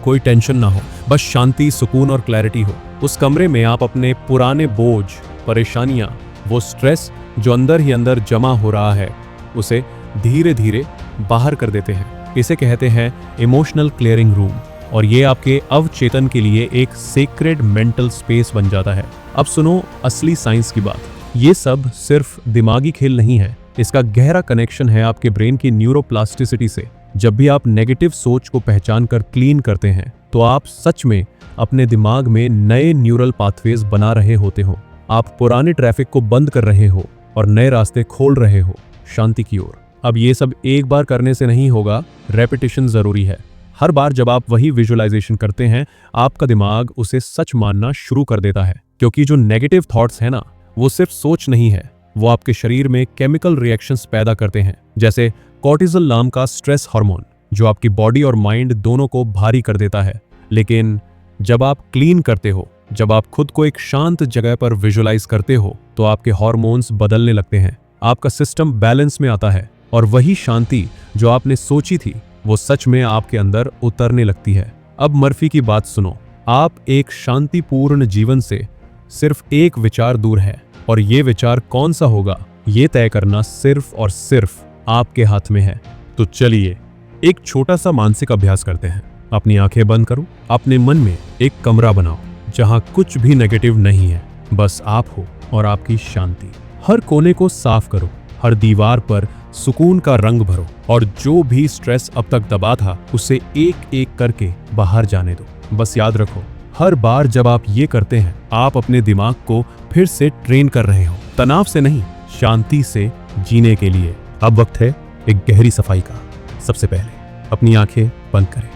कोई टेंशन ना हो, बस शांति, सुकून और क्लैरिटी हो। उस कमरे में आप अपने पुराने बोझ, परेशानियां, वो स्ट्रेस जो अंदर ही अंदर जमा हो रहा है, उसे धीरे धीरे बाहर कर देते हैं। इसे कहते हैं इमोशनल क्लियरिंग रूम। और ये आपके अवचेतन के लिए एक सेक्रेड मेंटल स्पेस बन जाता है। अब सुनो असली साइंस की बात। ये सब सिर्फ दिमागी खेल नहीं है, इसका गहरा कनेक्शन है आपके ब्रेन की न्यूरोप्लास्टिसिटी से। जब भी आप नेगेटिव सोच को पहचान कर क्लीन करते हैं, तो आप सच में अपने दिमाग में नए न्यूरल पाथवेज बना रहे होते हो। आप पुराने ट्रैफिक को बंद कर रहे हो और नए रास्ते खोल रहे हो शांति की ओर। अब ये सब एक बार करने से नहीं होगा, रेपिटेशन जरूरी है। हर बार जब आप वही विजुअलाइजेशन करते हैं, आपका दिमाग उसे सच मानना शुरू कर देता है। क्योंकि जो नेगेटिव थॉट्स है ना, वो सिर्फ सोच नहीं है, वो आपके शरीर में केमिकल रिएक्शंस पैदा करते हैं, जैसे कॉर्टिसोल नाम का स्ट्रेस हार्मोन, जो आपकी बॉडी और माइंड दोनों को भारी कर देता है। लेकिन जब आप क्लीन करते हो, जब आप खुद को एक शांत जगह पर विजुअलाइज करते हो, तो आपके हार्मोन्स बदलने लगते हैं, आपका सिस्टम बैलेंस में आता है और वही शांति जो आपने सोची थी, वो सच में आपके अंदर उतरने लगती है। अब मर्फी की बात सुनो, आप एक शांतिपूर्ण जीवन से सिर्फ एक विचार दूर है, और ये विचार कौन सा होगा, ये तय करना सिर्फ और सिर्फ आपके हाथ में है। तो चलिए एक छोटा सा मानसिक अभ्यास करते हैं। अपनी आंखें बंद करो, अपने मन में एक कमरा बनाओ जहां कुछ भी नेगेटिव नहीं है, बस आप हो और आपकी शांति। हर कोने को साफ करो, हर दीवार पर सुकून का रंग भरो, और जो भी स्ट्रेस अब तक दबा था उसे एक एक करके बाहर जाने दो। बस याद रखो, हर बार जब आप ये करते हैं, आप अपने दिमाग को फिर से ट्रेन कर रहे हो, तनाव से नहीं, शांति से जीने के लिए। अब वक्त है एक गहरी सफाई का। सबसे पहले अपनी आंखें बंद करें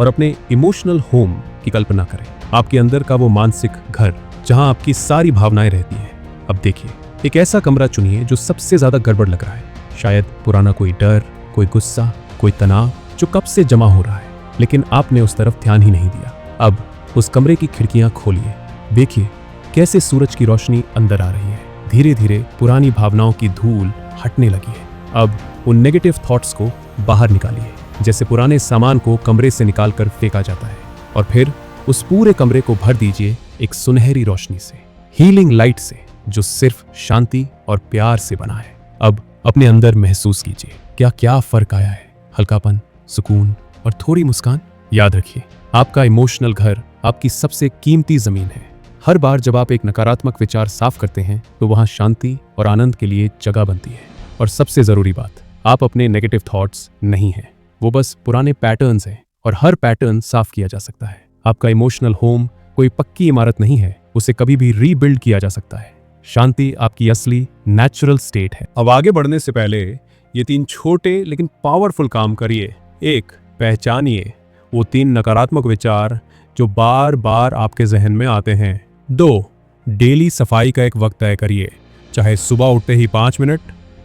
और अपने इमोशनल होम की कल्पना करें। आपके अंदर का वो मानसिक घर जहां आपकी सारी भावनाएं रहती हैं। अब देखिए, एक ऐसा कमरा चुनिए जो सबसे ज्यादा गड़बड़ लग रहा है। शायद पुराना कोई डर, कोई गुस्सा, कोई तनाव जो कब से जमा हो रहा है, लेकिन आपने उस तरफ ध्यान ही नहीं दिया। अब उस कमरे की खिड़कियां खोलिए। देखिए कैसे सूरज की रोशनी अंदर आ रही है। धीरे धीरे पुरानी भावनाओं की धूल हटने लगी है। अब उन नेगेटिव थॉट्स को बाहर निकालिए, जैसे पुराने सामान को कमरे से निकालकर फेंका जाता है। और फिर उस पूरे कमरे को भर दीजिए एक सुनहरी रोशनी से, हीलिंग लाइट से, जो सिर्फ शांति और प्यार से बना है। अब अपने अंदर महसूस कीजिए क्या क्या फर्क आया है। हल्कापन, सुकून और थोड़ी मुस्कान। याद रखिए, आपका इमोशनल घर आपकी सबसे कीमती जमीन है। हर बार जब आप एक नकारात्मक विचार साफ करते हैं तो वहां शांति और आनंद के लिए जगह बनती है। और सबसे जरूरी बात, आप अपने नेगेटिव थॉट्स नहीं हैं, वो बस पुराने पैटर्न्स हैं, और हर पैटर्न साफ किया जा सकता है। आपका इमोशनल होम कोई पक्की इमारत नहीं है, उसे कभी भी रीबिल्ड किया जा सकता है। शांति आपकी असली नेचुरल स्टेट है। अब आगे बढ़ने से पहले ये 3 छोटे लेकिन पावरफुल काम करिए। 1, पहचानिए वो 3 नकारात्मक विचार जो बार बार आपके जहन में आते हैं। 2, डेली सफाई का एक वक्त तय करिए, चाहे सुबह उठते ही 5 मिनट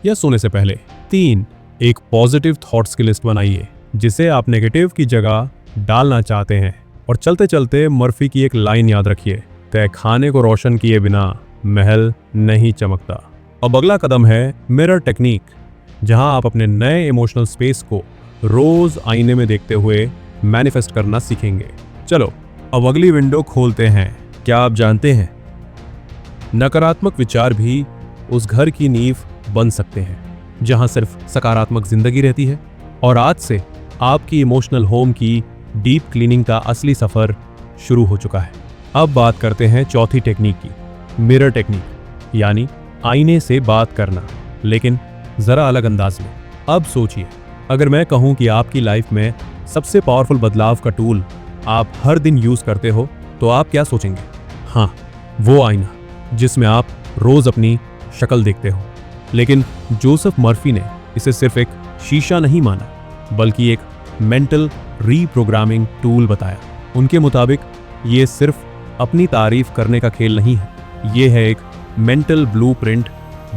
या सोने से पहले। 3, एक पॉजिटिव थॉट्स की लिस्ट बनाइए जिसे आप नेगेटिव की जगह डालना चाहते हैं। और चलते चलते मर्फी की एक लाइन याद रखिए, तय खाने को रोशन किए बिना महल नहीं चमकता। अब अगला कदम है मिरर टेक्निक, जहां आप अपने नए इमोशनल स्पेस को रोज आईने में देखते हुए मैनिफेस्ट करना सीखेंगे। चलो अब अगली विंडो खोलते हैं। क्या आप जानते हैं, नकारात्मक विचार भी उस घर की नींव बन सकते हैं जहां सिर्फ सकारात्मक जिंदगी रहती है। और आज से आपकी इमोशनल होम की डीप क्लीनिंग का असली सफर शुरू हो चुका है। अब बात करते हैं चौथी टेक्निक की, मिरर टेक्निक, यानी आईने से बात करना, लेकिन जरा अलग अंदाज में। अब सोचिए, अगर मैं कहूं कि आपकी लाइफ में सबसे पावरफुल बदलाव का टूल आप हर दिन यूज करते हो, तो आप क्या सोचेंगे? हाँ, वो आईना जिसमें आप रोज अपनी शक्ल देखते हो। लेकिन जोसेफ मर्फी ने इसे सिर्फ एक शीशा नहीं माना, बल्कि एक मेंटल रीप्रोग्रामिंग टूल बताया। उनके मुताबिक ये सिर्फ अपनी तारीफ करने का खेल नहीं है, ये है एक मेंटल ब्लूप्रिंट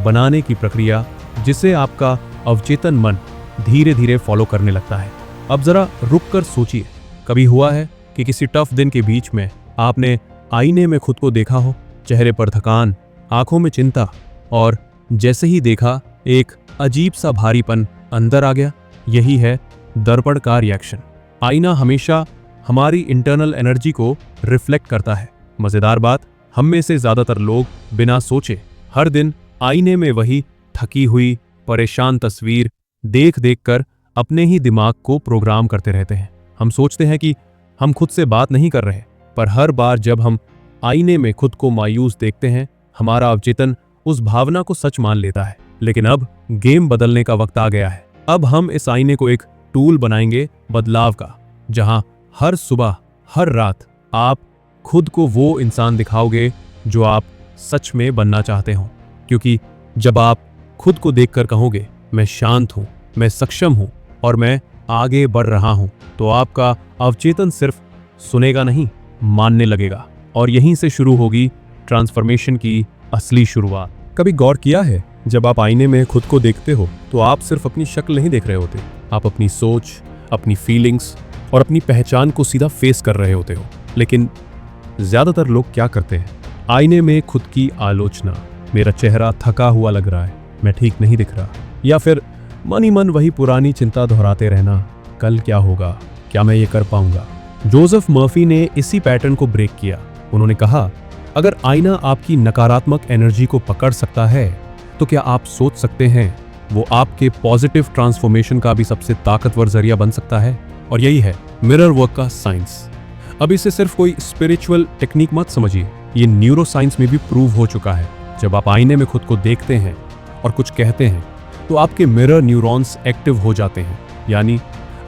बनाने की प्रक्रिया जिसे आपका अवचेतन मन धीरे धीरे फॉलो करने लगता है। अब जरा रुक कर सोचिए, कभी हुआ है कि किसी टफ दिन के बीच में आपने आईने में खुद को देखा हो, चेहरे पर थकान, आंखों में चिंता, और जैसे ही देखा एक अजीब सा भारीपन अंदर आ गया? यही है दर्पण का रिएक्शन। आईना हमेशा हमारी इंटरनल एनर्जी को रिफ्लेक्ट करता है। मजेदार बात, हम में से ज्यादातर लोग बिना सोचे हर दिन आईने में वही थकी हुई परेशान तस्वीर देख देख कर अपने ही दिमाग को प्रोग्राम करते रहते हैं। हम सोचते हैं कि हम खुद से बात नहीं कर रहे, पर हर बार जब हम आईने में खुद को मायूस देखते हैं, हमारा अवचेतन उस भावना को सच मान लेता है। लेकिन अब गेम बदलने का वक्त आ गया है। अब हम इस आईने को एक टूल बनाएंगे बदलाव का, जहां हर सुबह, हर रात आप खुद को वो इंसान दिखाओगे जो आप सच में बनना चाहते हो। क्योंकि जब आप खुद को देखकर कहोगे, मैं शांत हूं, मैं सक्षम हूं और मैं आगे बढ़ रहा हूं, तो आपका अवचेतन सिर्फ सुनेगा नहीं, मानने लगेगा। और यहीं से शुरू होगी ट्रांसफॉर्मेशन की असली शुरुआत। कभी गौर किया है, जब आप आईने में खुद को देखते हो तो आप सिर्फ अपनी शक्ल नहीं देख रहे होते, आप अपनी सोच, अपनी फीलिंग्स और अपनी पहचान को सीधा फेस कर रहे होते हो। लेकिन ज्यादातर लोग क्या करते हैं? आईने में खुद की आलोचना, मेरा चेहरा थका हुआ लग रहा है, मैं ठीक नहीं दिख रहा, या फिर मन ही मन वही पुरानी चिंता दोहराते रहना, कल क्या होगा, क्या मैं ये कर पाऊंगा। जोसेफ मर्फी ने इसी पैटर्न को ब्रेक किया। उन्होंने कहा, अगर आईना आपकी नकारात्मक एनर्जी को पकड़ सकता है, तो क्या आप सोच सकते हैं वो आपके पॉजिटिव ट्रांसफॉर्मेशन का भी सबसे ताकतवर जरिया बन सकता है? और यही है मिरर वर्क का साइंस। अब इसे सिर्फ कोई स्पिरिचुअल टेक्निक मत समझिए, ये न्यूरो साइंस में भी प्रूव हो चुका है। जब आप आईने में खुद को देखते हैं और कुछ कहते हैं, तो आपके मिरर न्यूरॉन्स एक्टिव हो जाते हैं, यानी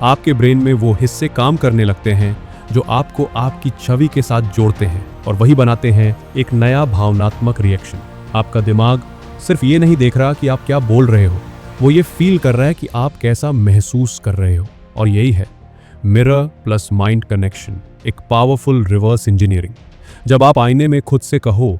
आपके ब्रेन में वो हिस्से काम करने लगते हैं जो आपको आपकी छवि के साथ जोड़ते हैं, और वही बनाते हैं एक नया भावनात्मक रिएक्शन। आपका दिमाग सिर्फ ये नहीं देख रहा कि आप क्या बोल रहे हो, वो ये फील कर रहा है कि आप कैसा महसूस कर रहे हो। और यही है मिरर प्लस माइंड कनेक्शन, एक पावरफुल रिवर्स इंजीनियरिंग। जब आप आईने में खुद से कहो,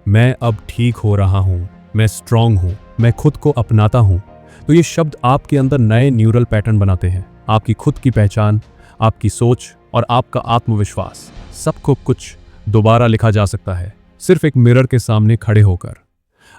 मैं अब ठीक हो रहा हूँ, मैं स्ट्रांग हूँ, मैं खुद को अपनाता हूँ, तो ये शब्द आपके अंदर नए न्यूरल पैटर्न बनाते हैं। आपकी खुद की पहचान, आपकी सोच और आपका आत्मविश्वास सबको कुछ दोबारा लिखा जा सकता है, सिर्फ एक मिरर के सामने खड़े होकर।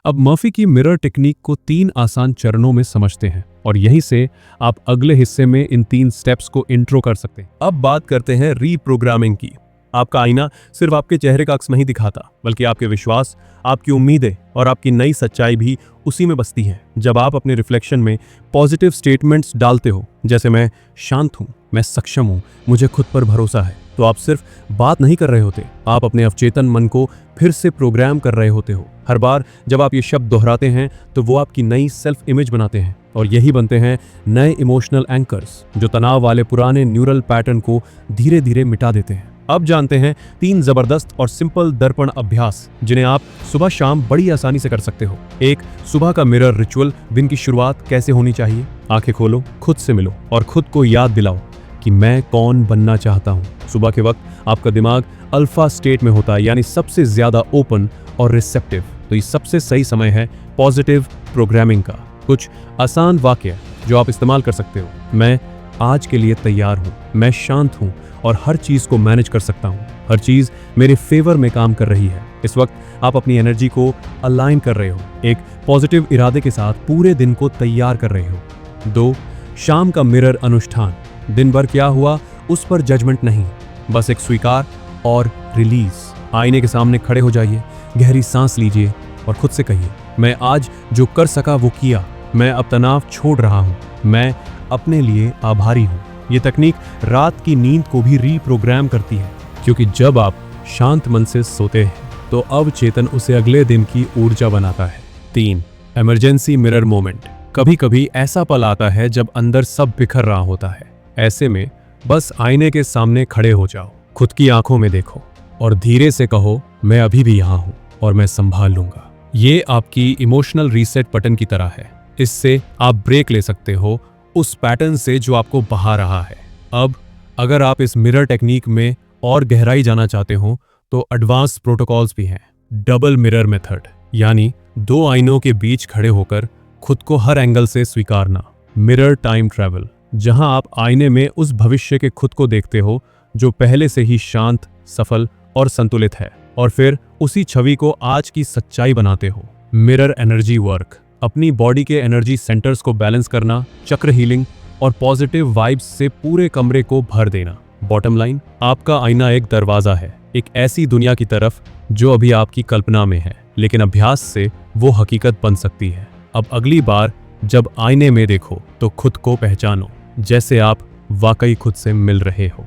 अब मर्फी की मिरर टेक्निक को 3 आसान चरणों में समझते हैं और यहीं से आप अगले हिस्से में इन 3 स्टेप्स को इंट्रो कर सकते हैं। अब बात करते हैं रीप्रोग्रामिंग की। आपका आईना सिर्फ आपके चेहरे का अक्स नहीं दिखाता, बल्कि आपके विश्वास, आपकी उम्मीदें और आपकी नई सच्चाई भी उसी में बसती हैं। जब आप अपने रिफ्लेक्शन में पॉजिटिव स्टेटमेंट्स डालते हो, जैसे मैं शांत हूँ, मैं सक्षम हूँ, मुझे खुद पर भरोसा है, तो आप सिर्फ बात नहीं कर रहे होते, आप अपने अवचेतन मन को फिर से प्रोग्राम कर रहे होते हो। हर बार जब आप ये शब्द दोहराते हैं तो वो आपकी नई सेल्फ इमेज बनाते हैं और यही बनते हैं नए इमोशनल एंकर्स जो तनाव वाले पुराने न्यूरल पैटर्न को धीरे धीरे मिटा देते हैं। अब जानते हैं 3 जबरदस्त और सिंपल दर्पण अभ्यास जिन्हें आप सुबह शाम बड़ी आसानी से कर सकते हो। एक, सुबह का मिरर रिचुअल। दिन की शुरुआत कैसे होनी चाहिए? आंखें खोलो, खुद से मिलो और खुद को याद दिलाओ कि मैं कौन बनना चाहता हूँ। सुबह के वक्त आपका दिमाग अल्फा स्टेट में होता है, यानी सबसे ज्यादा ओपन और रिसेप्टिव। तो ये सबसे सही समय है पॉजिटिव प्रोग्रामिंग का। कुछ आसान वाक्य जो आप इस्तेमाल कर सकते हो। मैं आज के लिए तैयार हूँ, मैं शांत हूँ और हर चीज को मैनेज कर सकता हूँ, हर चीज मेरे फेवर में काम कर रही है। इस वक्त आप अपनी एनर्जी को अलाइन कर रहे हो, एक पॉजिटिव इरादे के साथ पूरे दिन को तैयार कर रहे हो। 2, शाम का मिरर अनुष्ठान। दिन भर क्या हुआ उस पर जजमेंट नहीं, बस एक स्वीकार और रिलीज। आईने के सामने खड़े हो जाइए, गहरी सांस लीजिए और खुद से कहिए, मैं आज जो कर सका वो किया, मैं अब तनाव छोड़ रहा हूँ, मैं अपने लिए आभारी हूँ। ये तकनीक रात की नींद को भी रीप्रोग्राम करती है, क्योंकि जब आप शांत मन से सोते हैं तो अवचेतन उसे अगले दिन की ऊर्जा बनाता है। 3, इमरजेंसी मिरर मोमेंट। कभी कभी ऐसा पल आता है जब अंदर सब बिखर रहा होता है। ऐसे में बस आईने के सामने खड़े हो जाओ, खुद की आंखों में देखो और धीरे से कहो, मैं अभी भी यहाँ हूँ और मैं संभाल लूंगा। ये आपकी इमोशनल रीसेट बटन की तरह है। इससे आप ब्रेक ले सकते हो उस पैटर्न से जो आपको बहा रहा है। अब अगर आप इस मिरर टेक्निक में और गहराई जाना चाहते हो तो एडवांस प्रोटोकॉल्स भी हैं। डबल मिरर मेथड, यानी 2 आईनों के बीच खड़े होकर खुद को हर एंगल से स्वीकारना। मिरर टाइम ट्रैवल, जहां आप आईने में उस भविष्य के खुद को देखते हो जो पहले से ही शांत, सफल और संतुलित है, और फिर उसी छवि को आज की सच्चाई बनाते हो। मिरर एनर्जी वर्क, अपनी बॉडी के एनर्जी सेंटर्स को बैलेंस करना, चक्र हीलिंग और पॉजिटिव वाइब्स से पूरे कमरे को भर देना। बॉटम लाइन, आपका आईना एक दरवाजा है, एक ऐसी दुनिया की तरफ जो अभी आपकी कल्पना में है, लेकिन अभ्यास से वो हकीकत बन सकती है। अब अगली बार जब आईने में देखो तो खुद को पहचानो जैसे आप वाकई खुद से मिल रहे हो।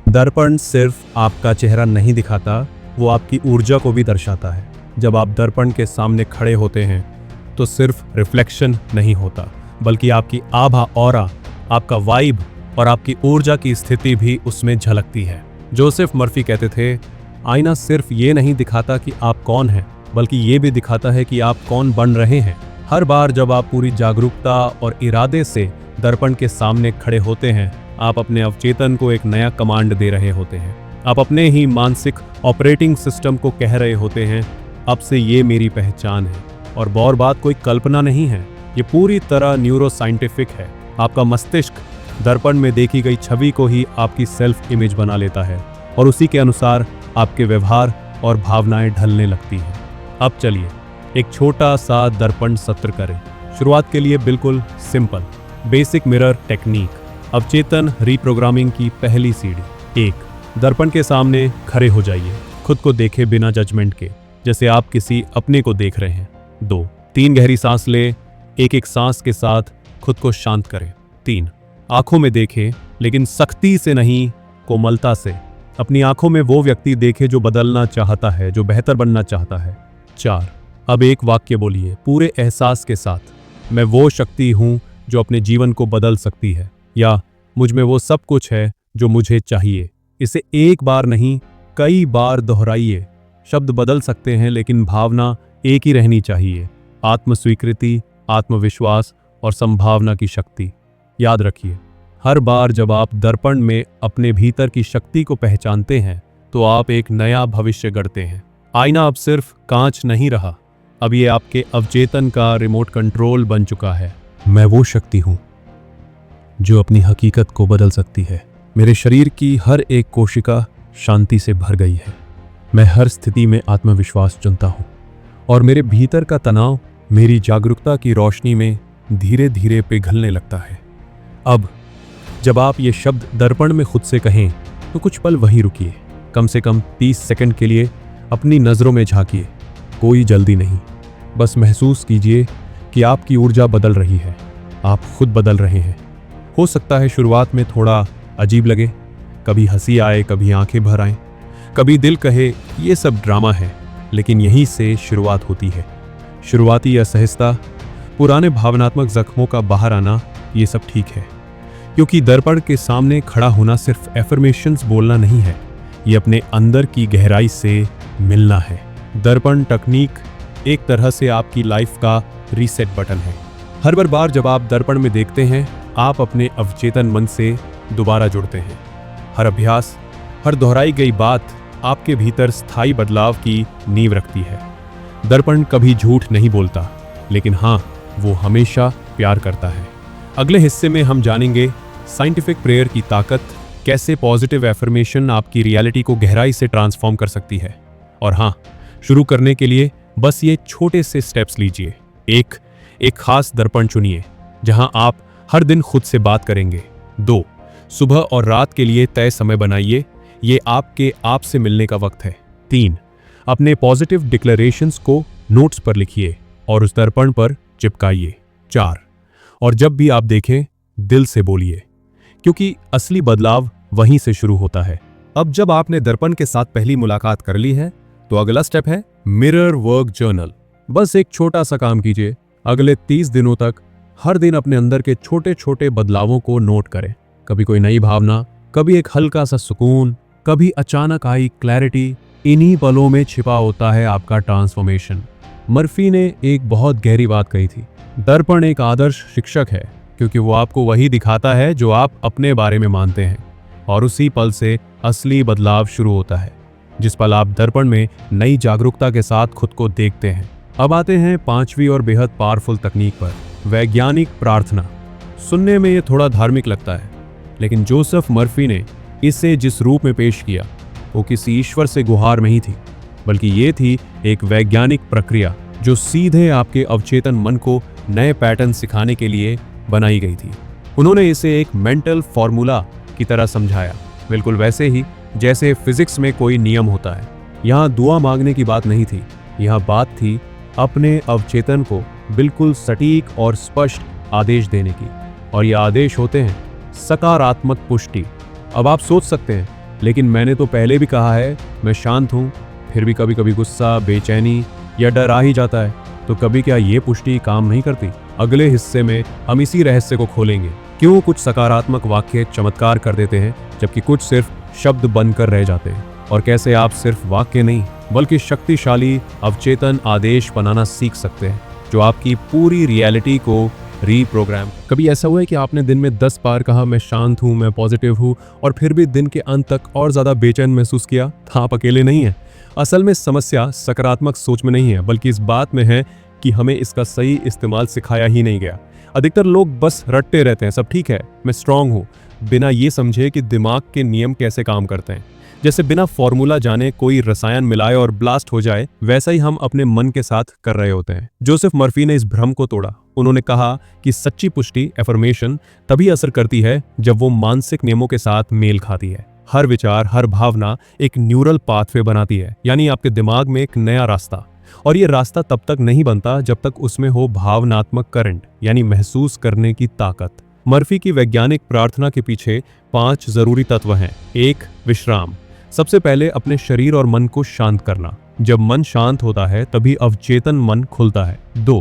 दर्पण सिर्फ आपका चेहरा नहीं दिखाता, वो आपकी ऊर्जा को भी दर्शाता है। जब आप दर्पण के सामने खड़े होते हैं तो सिर्फ रिफ्लेक्शन नहीं होता, बल्कि आपकी आभा, ऑरा, आपका वाइब और आपकी ऊर्जा की स्थिति भी उसमें झलकती है। जोसेफ मर्फी कहते थे, आईना सिर्फ ये नहीं दिखाता कि आप कौन हैं, बल्कि ये भी दिखाता है कि आप कौन बन रहे हैं। हर बार जब आप पूरी जागरूकता और इरादे से दर्पण के सामने खड़े होते हैं, आप अपने अवचेतन को एक नया कमांड दे रहे होते हैं। आप अपने ही मानसिक ऑपरेटिंग सिस्टम को कह रहे होते हैं, अब से ये मेरी पहचान है। और और बात कोई कल्पना नहीं है, ये पूरी तरह न्यूरो साइंटिफिक है। आपका मस्तिष्क दर्पण में देखी गई छवि को ही आपकी सेल्फ इमेज बना लेता है और उसी के अनुसार आपके व्यवहार और भावनाएं ढलने लगती हैं। अब चलिए एक छोटा सा दर्पण सत्र करें। शुरुआत के लिए बिल्कुल सिंपल बेसिक मिरर टेक्निक, अवचेतन रीप्रोग्रामिंग की पहली सीढ़ी। 1, दर्पण के सामने खड़े हो जाइए, खुद को देखे बिना जजमेंट के, जैसे आप किसी अपने को देख रहे हैं। 2, 3 गहरी सांस ले, एक एक सांस के साथ खुद को शांत करें। 3, आंखों में देखें, लेकिन सख्ती से नहीं, कोमलता से। अपनी आंखों में वो व्यक्ति देखे जो बदलना चाहता है, जो बेहतर बनना चाहता है। 4, अब एक वाक्य बोलिए पूरे एहसास के साथ, मैं वो शक्ति हूं जो अपने जीवन को बदल सकती है, या मुझ में वो सब कुछ है जो मुझे चाहिए। इसे एक बार नहीं, कई बार दोहराइए। शब्द बदल सकते हैं, लेकिन भावना एक ही रहनी चाहिए। आत्मस्वीकृति, आत्मविश्वास और संभावना की शक्ति। याद रखिए, हर बार जब आप दर्पण में अपने भीतर की शक्ति को पहचानते हैं तो आप एक नया भविष्य गढ़ते हैं। आईना अब सिर्फ कांच नहीं रहा, अब ये आपके अवचेतन का रिमोट कंट्रोल बन चुका है। मैं वो शक्ति हूं जो अपनी हकीकत को बदल सकती है। मेरे शरीर की हर एक कोशिका शांति से भर गई है। मैं हर स्थिति में आत्मविश्वास चुनता हूँ और मेरे भीतर का तनाव मेरी जागरूकता की रोशनी में धीरे धीरे पिघलने लगता है। अब जब आप ये शब्द दर्पण में खुद से कहें तो कुछ पल वहीं रुकिए। कम से कम 30 सेकंड के लिए अपनी नज़रों में झांकिए। कोई जल्दी नहीं, बस महसूस कीजिए कि आपकी ऊर्जा बदल रही है, आप खुद बदल रहे हैं। हो सकता है शुरुआत में थोड़ा अजीब लगे, कभी हंसी आए, कभी आंखें भर आएं, कभी दिल कहे ये सब ड्रामा है, लेकिन यहीं से शुरुआत होती है। शुरुआती असहजता, पुराने भावनात्मक जख्मों का बाहर आना, ये सब ठीक है, क्योंकि दर्पण के सामने खड़ा होना सिर्फ एफर्मेशंस बोलना नहीं है, ये अपने अंदर की गहराई से मिलना है। दर्पण तकनीक एक तरह से आपकी लाइफ का रीसेट बटन है। हर बार जब आप दर्पण में देखते हैं, आप अपने अवचेतन मन से दोबारा जुड़ते हैं। हर अभ्यास, हर दोहराई गई बात आपके भीतर स्थायी बदलाव की नींव रखती है। दर्पण कभी झूठ नहीं बोलता, लेकिन हाँ, वो हमेशा प्यार करता है। अगले हिस्से में हम जानेंगे साइंटिफिक प्रेयर की ताकत, कैसे पॉजिटिव एफर्मेशन आपकी रियलिटी को गहराई से ट्रांसफॉर्म कर सकती है। और हाँ, शुरू करने के लिए बस ये छोटे से स्टेप्स लीजिए। एक खास दर्पण चुनिए जहां आप हर दिन खुद से बात करेंगे। 2, सुबह और रात के लिए तय समय बनाइए, ये आपके आप से मिलने का वक्त है। 3, अपने पॉजिटिव डिक्लेरेशंस को नोट्स पर लिखिए और उस दर्पण पर चिपकाइए। 4, और जब भी आप देखें, दिल से बोलिए, क्योंकि असली बदलाव वहीं से शुरू होता है। अब जब आपने दर्पण के साथ पहली मुलाकात कर ली है, तो अगला स्टेप है मिरर वर्क जर्नल। बस एक छोटा सा काम कीजिए। अगले 30 दिनों तक हर दिन अपने अंदर के छोटे छोटे बदलावों को नोट करें। कभी कोई नई भावना, कभी एक हल्का सा सुकून, कभी अचानक आई क्लैरिटी। इन्हीं पलों में छिपा होता है आपका ट्रांसफॉर्मेशन। मर्फी ने एक बहुत गहरी बात कही थी, दर्पण एक आदर्श शिक्षक है, क्योंकि वो आपको वही दिखाता है जो आप अपने बारे में मानते हैं, और उसी पल से असली बदलाव शुरू होता है, जिस पल आप दर्पण में नई जागरूकता के साथ खुद को देखते हैं। अब आते हैं 5वीं और बेहद पावरफुल तकनीक पर, वैज्ञानिक प्रार्थना। सुनने में ये थोड़ा धार्मिक लगता है, लेकिन जोसेफ मर्फी ने इसे जिस रूप में पेश किया, वो किसी ईश्वर से गुहार नहीं थी, बल्कि ये थी एक वैज्ञानिक प्रक्रिया जो सीधे आपके अवचेतन मन को नए पैटर्न सिखाने के लिए बनाई गई थी। उन्होंने इसे एक मेंटल फॉर्मूला की तरह समझाया, बिल्कुल वैसे ही जैसे फिजिक्स में कोई नियम होता है। यहाँ दुआ मांगने की बात नहीं थी, यहाँ बात थी अपने अवचेतन को बिल्कुल सटीक और स्पष्ट आदेश देने की, और ये आदेश होते हैं सकारात्मक पुष्टि। अब आप सोच सकते हैं, लेकिन मैंने तो पहले भी कहा है मैं शांत हूँ, फिर भी कभी कभी गुस्सा, बेचैनी या डर आ ही जाता है, तो कभी क्या ये पुष्टि काम नहीं करती? अगले हिस्से में हम इसी रहस्य को खोलेंगे, क्यों कुछ सकारात्मक वाक्य चमत्कार कर देते हैं जबकि कुछ सिर्फ शब्द बनकर रह जाते हैं, और कैसे आप सिर्फ वाक्य नहीं बल्कि शक्तिशाली अवचेतन आदेश बनाना सीख सकते हैं जो आपकी पूरी रियलिटी को रीप्रोग्राम। कभी ऐसा हुआ है कि आपने दिन में 10 बार कहा मैं शांत हूँ, मैं पॉजिटिव हूँ, और फिर भी दिन के अंत तक और ज्यादा बेचैन महसूस किया? आप अकेले नहीं हैं। असल में समस्या सकारात्मक सोच में नहीं है, बल्कि इस बात में है कि हमें इसका सही इस्तेमाल सिखाया ही नहीं गया। अधिकतर लोग बस रटते रहते हैं, सब ठीक है, मैं स्ट्रांग हूँ, बिना ये समझे कि दिमाग के नियम कैसे काम करते हैं। जैसे बिना फॉर्मूला जाने कोई रसायन मिलाए और ब्लास्ट हो जाए, वैसा ही हम अपने मन के साथ कर रहे होते हैं। जोसेफ मर्फी ने इस भ्रम को तोड़ा। उन्होंने कहा कि सच्ची पुष्टि, एफर्मेशन, तभी असर करती है जब वो मानसिक नियमों के साथ मेल खाती है। हर विचार, हर भावना एक न्यूरल पाथवे बनाती है, यानी आपके दिमाग में एक नया रास्ता, और ये रास्ता तब तक नहीं बनता जब तक उसमें हो भावनात्मक करंट, यानी महसूस करने की ताकत। मर्फी की वैज्ञानिक प्रार्थना के पीछे 5 जरूरी तत्व हैं। 1, विश्राम। सबसे पहले अपने शरीर और मन को शांत करना। जब मन शांत होता है तभी अवचेतन मन खुलता है। 2,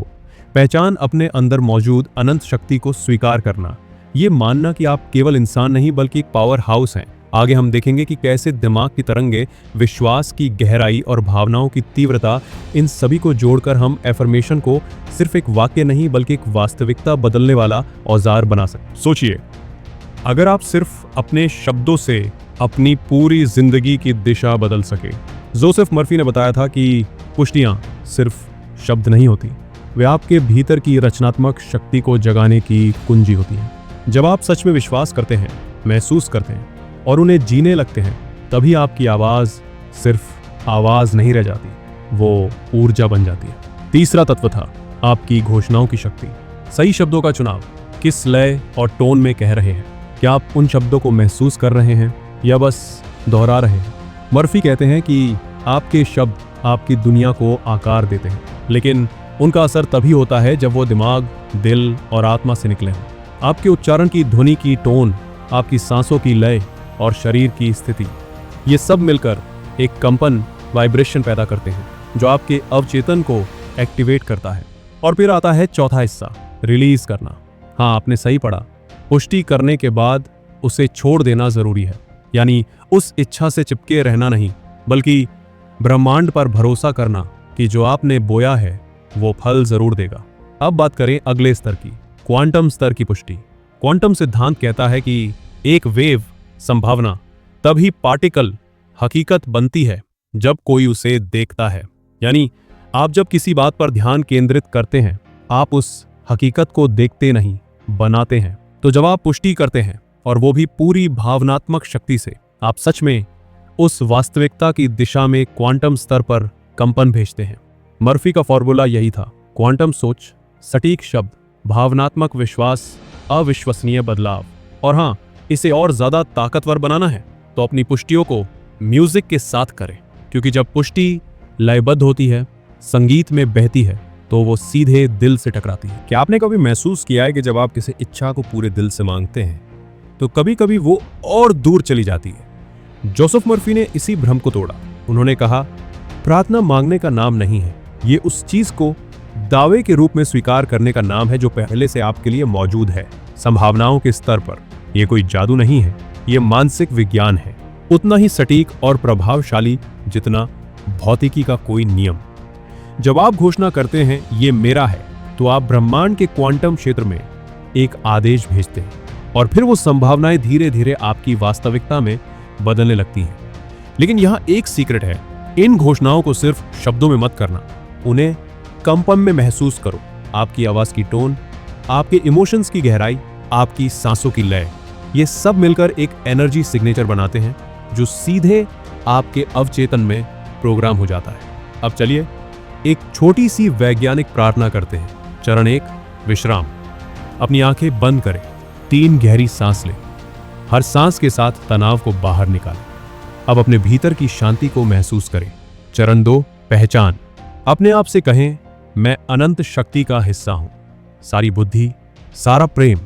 पहचान अपने अंदर मौजूद अनंत शक्ति को स्वीकार करना। ये मानना कि आप केवल इंसान नहीं बल्कि एक पावर हाउस हैं। आगे हम देखेंगे कि कैसे दिमाग की तरंगे, विश्वास की गहराई और भावनाओं की तीव्रता, इन सभी को जोड़कर हम एफर्मेशन को सिर्फ एक वाक्य नहीं बल्कि एक वास्तविकता बदलने वाला औजार बना सकते। सोचिए, अगर आप सिर्फ अपने शब्दों से अपनी पूरी जिंदगी की दिशा बदल सके। जोसेफ मर्फी ने बताया था कि पुष्टियां सिर्फ शब्द नहीं होती, वे आपके भीतर की रचनात्मक शक्ति को जगाने की कुंजी होती हैं। जब आप सच में विश्वास करते हैं, महसूस करते हैं और उन्हें जीने लगते हैं, तभी आपकी आवाज सिर्फ आवाज नहीं रह जाती, वो ऊर्जा बन जाती है। तीसरा तत्व था आपकी घोषणाओं की शक्ति। सही शब्दों का चुनाव, किस लय और टोन में कह रहे हैं, क्या आप उन शब्दों को महसूस कर रहे हैं या बस दोहरा रहे हैं। मर्फी कहते हैं कि आपके शब्द आपकी दुनिया को आकार देते हैं, लेकिन उनका असर तभी होता है जब वो दिमाग, दिल और आत्मा से निकले हों। आपके उच्चारण की ध्वनि की टोन, आपकी सांसों की लय और शरीर की स्थिति, ये सब मिलकर एक कंपन, वाइब्रेशन पैदा करते हैं जो आपके अवचेतन को एक्टिवेट करता है। और फिर आता है चौथा हिस्सा, रिलीज करना। हाँ, आपने सही पढ़ा, पुष्टि करने के बाद उसे छोड़ देना जरूरी है। यानी उस इच्छा से चिपके रहना नहीं, बल्कि ब्रह्मांड पर भरोसा करना कि जो आपने बोया है वो फल जरूर देगा। अब बात करें अगले स्तर की, क्वांटम स्तर की पुष्टि। क्वांटम सिद्धांत कहता है कि एक वेव, संभावना, तभी पार्टिकल हकीकत बनती है जब कोई उसे देखता है। यानी आप जब किसी बात पर ध्यान केंद्रित करते हैं, आप उस हकीकत को देखते नहीं, बनाते हैं। तो जब आप पुष्टि करते हैं, और वो भी पूरी भावनात्मक शक्ति से, आप सच में उस वास्तविकता की दिशा में क्वांटम स्तर पर कंपन भेजते हैं। मर्फी का फॉर्मूला यही था, क्वांटम सोच, सटीक शब्द, भावनात्मक विश्वास, अविश्वसनीय बदलाव। और हाँ, इसे और ज्यादा ताकतवर बनाना है तो अपनी पुष्टियों को म्यूजिक के साथ करें, क्योंकि जब पुष्टि लयबद्ध होती है, संगीत में बहती है, तो वो सीधे दिल से टकराती है। क्या आपने कभी महसूस किया है कि जब आप किसी इच्छा को पूरे दिल से मांगते हैं तो कभी कभी वो और दूर चली जाती है। जोसेफ मर्फी ने इसी भ्रम को तोड़ा। उन्होंने कहा, प्रार्थना मांगने का नाम नहीं है, ये उस चीज को दावे के रूप में स्वीकार करने का नाम है जो पहले से आपके लिए मौजूद है, संभावनाओं के स्तर पर। ये कोई जादू नहीं है, ये मानसिक विज्ञान है, उतना ही सटीक और प्रभावशाली जितना भौतिकी का कोई नियम। जब आप घोषणा करते हैं ये मेरा है, तो आप ब्रह्मांड के क्वांटम क्षेत्र में एक आदेश भेजते हैं, और फिर वो संभावनाएं धीरे धीरे आपकी वास्तविकता में बदलने लगती हैं। लेकिन यहाँ एक सीक्रेट है, इन घोषणाओं को सिर्फ शब्दों में मत करना, उन्हें कंपन में महसूस करो। आपकी आवाज की टोन, आपके इमोशंस की गहराई, आपकी सांसों की लय, ये सब मिलकर एक एनर्जी सिग्नेचर बनाते हैं जो सीधे आपके अवचेतन में प्रोग्राम हो जाता है। अब चलिए एक छोटी सी वैज्ञानिक प्रार्थना करते हैं। चरण 1, विश्राम। अपनी आंखें बंद करें, 3 गहरी सांस लें, हर सांस के साथ तनाव को बाहर निकालें। अब अपने भीतर की शांति को महसूस करें। चरण 2, पहचान। अपने आप से कहें, मैं अनंत शक्ति का हिस्सा हूं, सारी बुद्धि, सारा प्रेम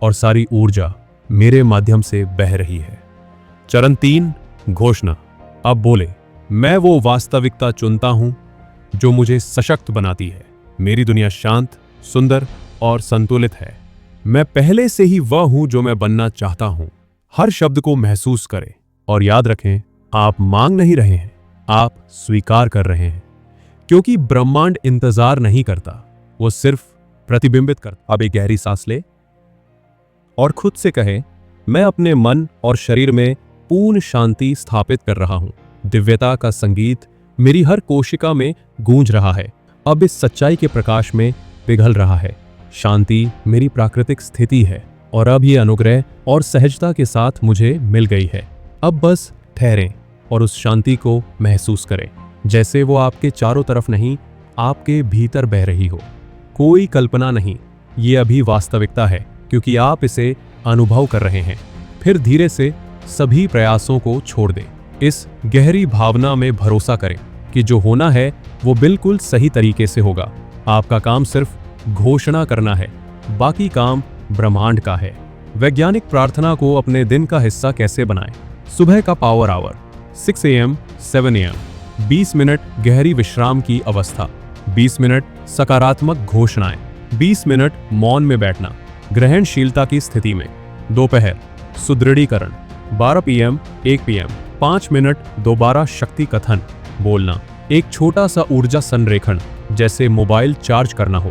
और सारी ऊर्जा मेरे माध्यम से बह रही है। चरण 3, घोषणा। अब बोले, मैं वो वास्तविकता चुनता हूं जो मुझे सशक्त बनाती है। मेरी दुनिया शांत, सुंदर और संतुलित है। मैं पहले से ही वह हूं जो मैं बनना चाहता हूं। हर शब्द को महसूस करें और याद रखें, आप मांग नहीं रहे हैं, आप स्वीकार कर रहे हैं, क्योंकि ब्रह्मांड इंतजार नहीं करता, वो सिर्फ प्रतिबिंबित करता। अब एक गहरी सांस ले और खुद से कहें, मैं अपने मन और शरीर में पूर्ण शांति स्थापित कर रहा हूं। दिव्यता का संगीत मेरी हर कोशिका में गूंज रहा है, अब इस सच्चाई के प्रकाश में पिघल रहा है। शांति मेरी प्राकृतिक स्थिति है और अब ये अनुग्रह और सहजता के साथ मुझे मिल गई है। अब बस ठहरें और उस शांति को महसूस करें, जैसे वो आपके चारों तरफ नहीं, आपके भीतर बह रही हो। कोई कल्पना नहीं, ये अभी वास्तविकता है, क्योंकि आप इसे अनुभव कर रहे हैं। फिर धीरे से सभी प्रयासों को छोड़ दें। इस गहरी भावना में भरोसा करें कि जो होना है वो बिल्कुल सही तरीके से होगा। आपका काम सिर्फ घोषणा करना है, बाकी काम ब्रह्मांड का है। वैज्ञानिक प्रार्थना को अपने दिन का हिस्सा कैसे बनाएं? सुबह का power hour, 6 AM 7 AM, 20 minute गहरी विश्राम की अवस्था, 20 मिनट सकारात्मक घोषणाएं, 20 मिनट मौन में बैठना, ग्रहणशीलता की स्थिति में। दोपहर सुदृढ़ीकरण, 12 PM 1 PM, 5 मिनट दोबारा शक्ति कथन बोलना, एक छोटा सा ऊर्जा संरेखण जैसे मोबाइल चार्ज करना हो।